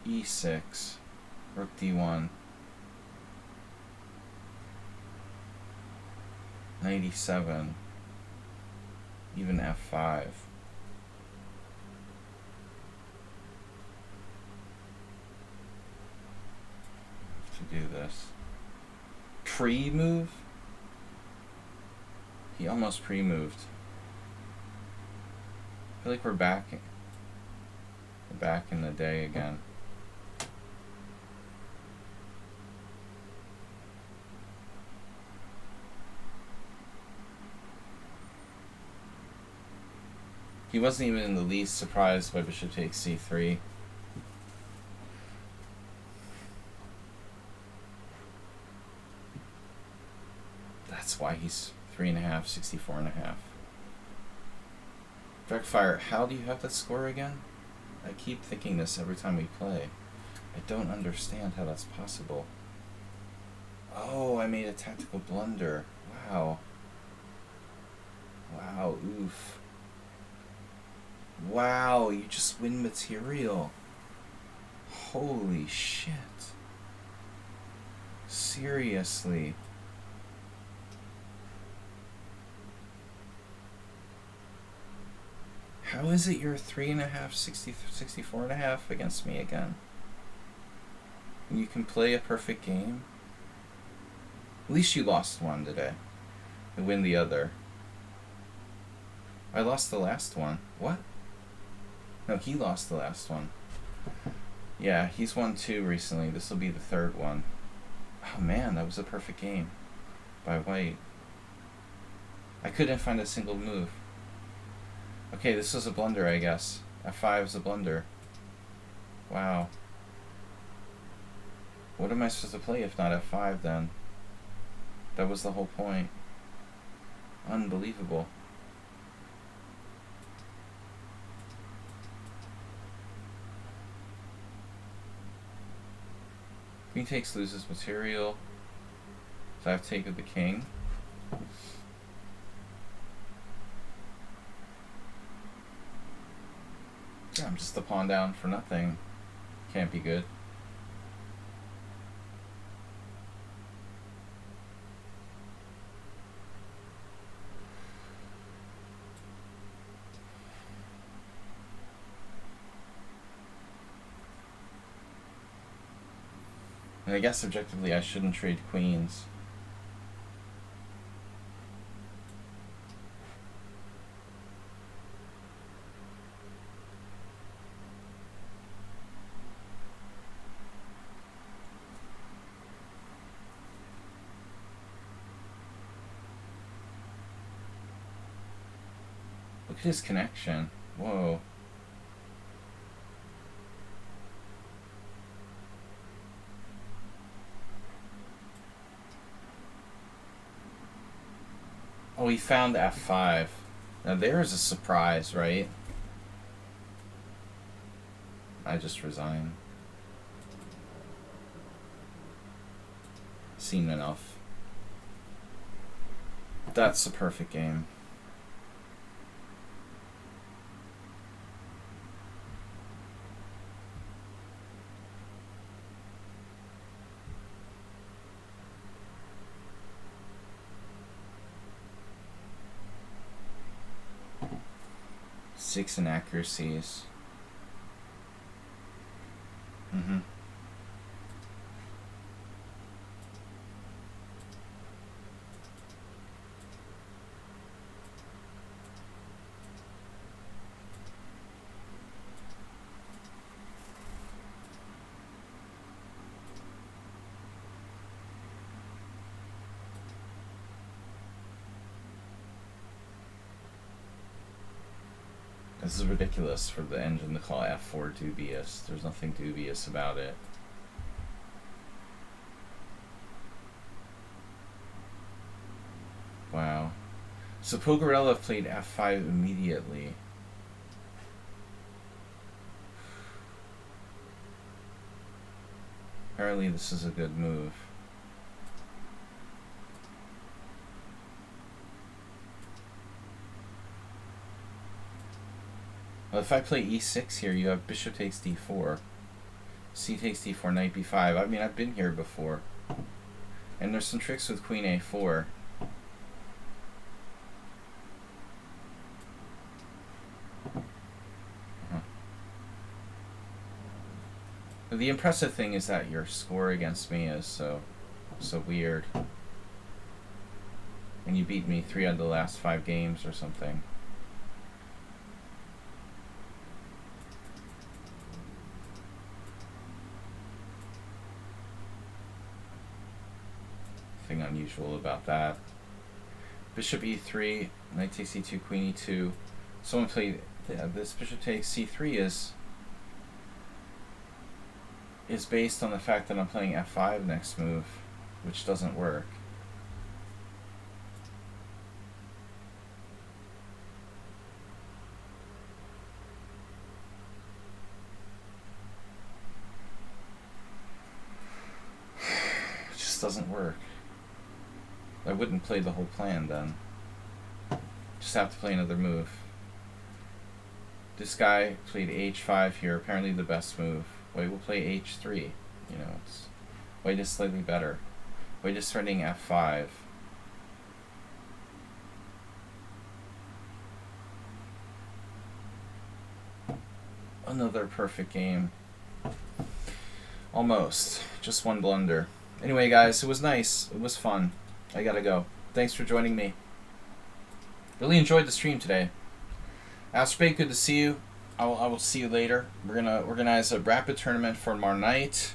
e6, rook d1. Knight e7, even f5. To do this. Pre-move? He almost pre-moved. I feel like we're back in the day again. He wasn't even in the least surprised by bishop takes c3. That's why he's 3.5, 64.5. Drackfire, how do you have that score again? I keep thinking this every time we play. I don't understand how that's possible. Oh, I made a tactical blunder. Wow. Wow, oof. Wow, you just win material. Holy shit. Seriously. How is it you're 3.5, 64.5 against me again? You can play a perfect game? At least you lost one today. And win the other. I lost the last one. What? No, he lost the last one. Yeah, he's won 2 recently. This will be the 3rd one. Oh man, that was a perfect game. By white. I couldn't find a single move. Okay, this was a blunder, I guess. f5 is a blunder. Wow. What am I supposed to play if not f5 then? That was the whole point. Unbelievable. Queen takes, loses material. So I have to take with the king. Yeah, I'm just the pawn down for nothing. Can't be good. And I guess objectively I shouldn't trade queens. Look at his connection. Whoa. Oh, he found f5. Now there's a surprise, right? I just resign. Seen enough. That's a perfect game. Six inaccuracies. Mm-hmm. This is ridiculous for the engine to call f4 dubious. There's nothing dubious about it. Wow. So Pogarello played f5 immediately. Apparently this is a good move. Well, if I play e6 here, you have bishop takes d4. C takes d4, knight b5. I mean, I've been here before. And there's some tricks with queen a4. The impressive thing is that your score against me is so weird. And you beat me 3 out of the last 5 games or something. Nothing unusual about that. Bishop e3, knight takes e2, queen e2. Someone played this bishop takes c3 is based on the fact that I'm playing f5 next move, which doesn't work. It just doesn't work. I wouldn't play the whole plan then. Just have to play another move. This guy played h5 here, apparently the best move. White will play h3. You know, white is slightly better. White is threatening f5. Another perfect game. Almost. Just one blunder. Anyway, guys, it was nice. It was fun. I gotta go. Thanks for joining me. Really enjoyed the stream today. Astrobate, good to see you. I will see you later. We're gonna organize a rapid tournament for tomorrow night.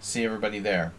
See everybody there.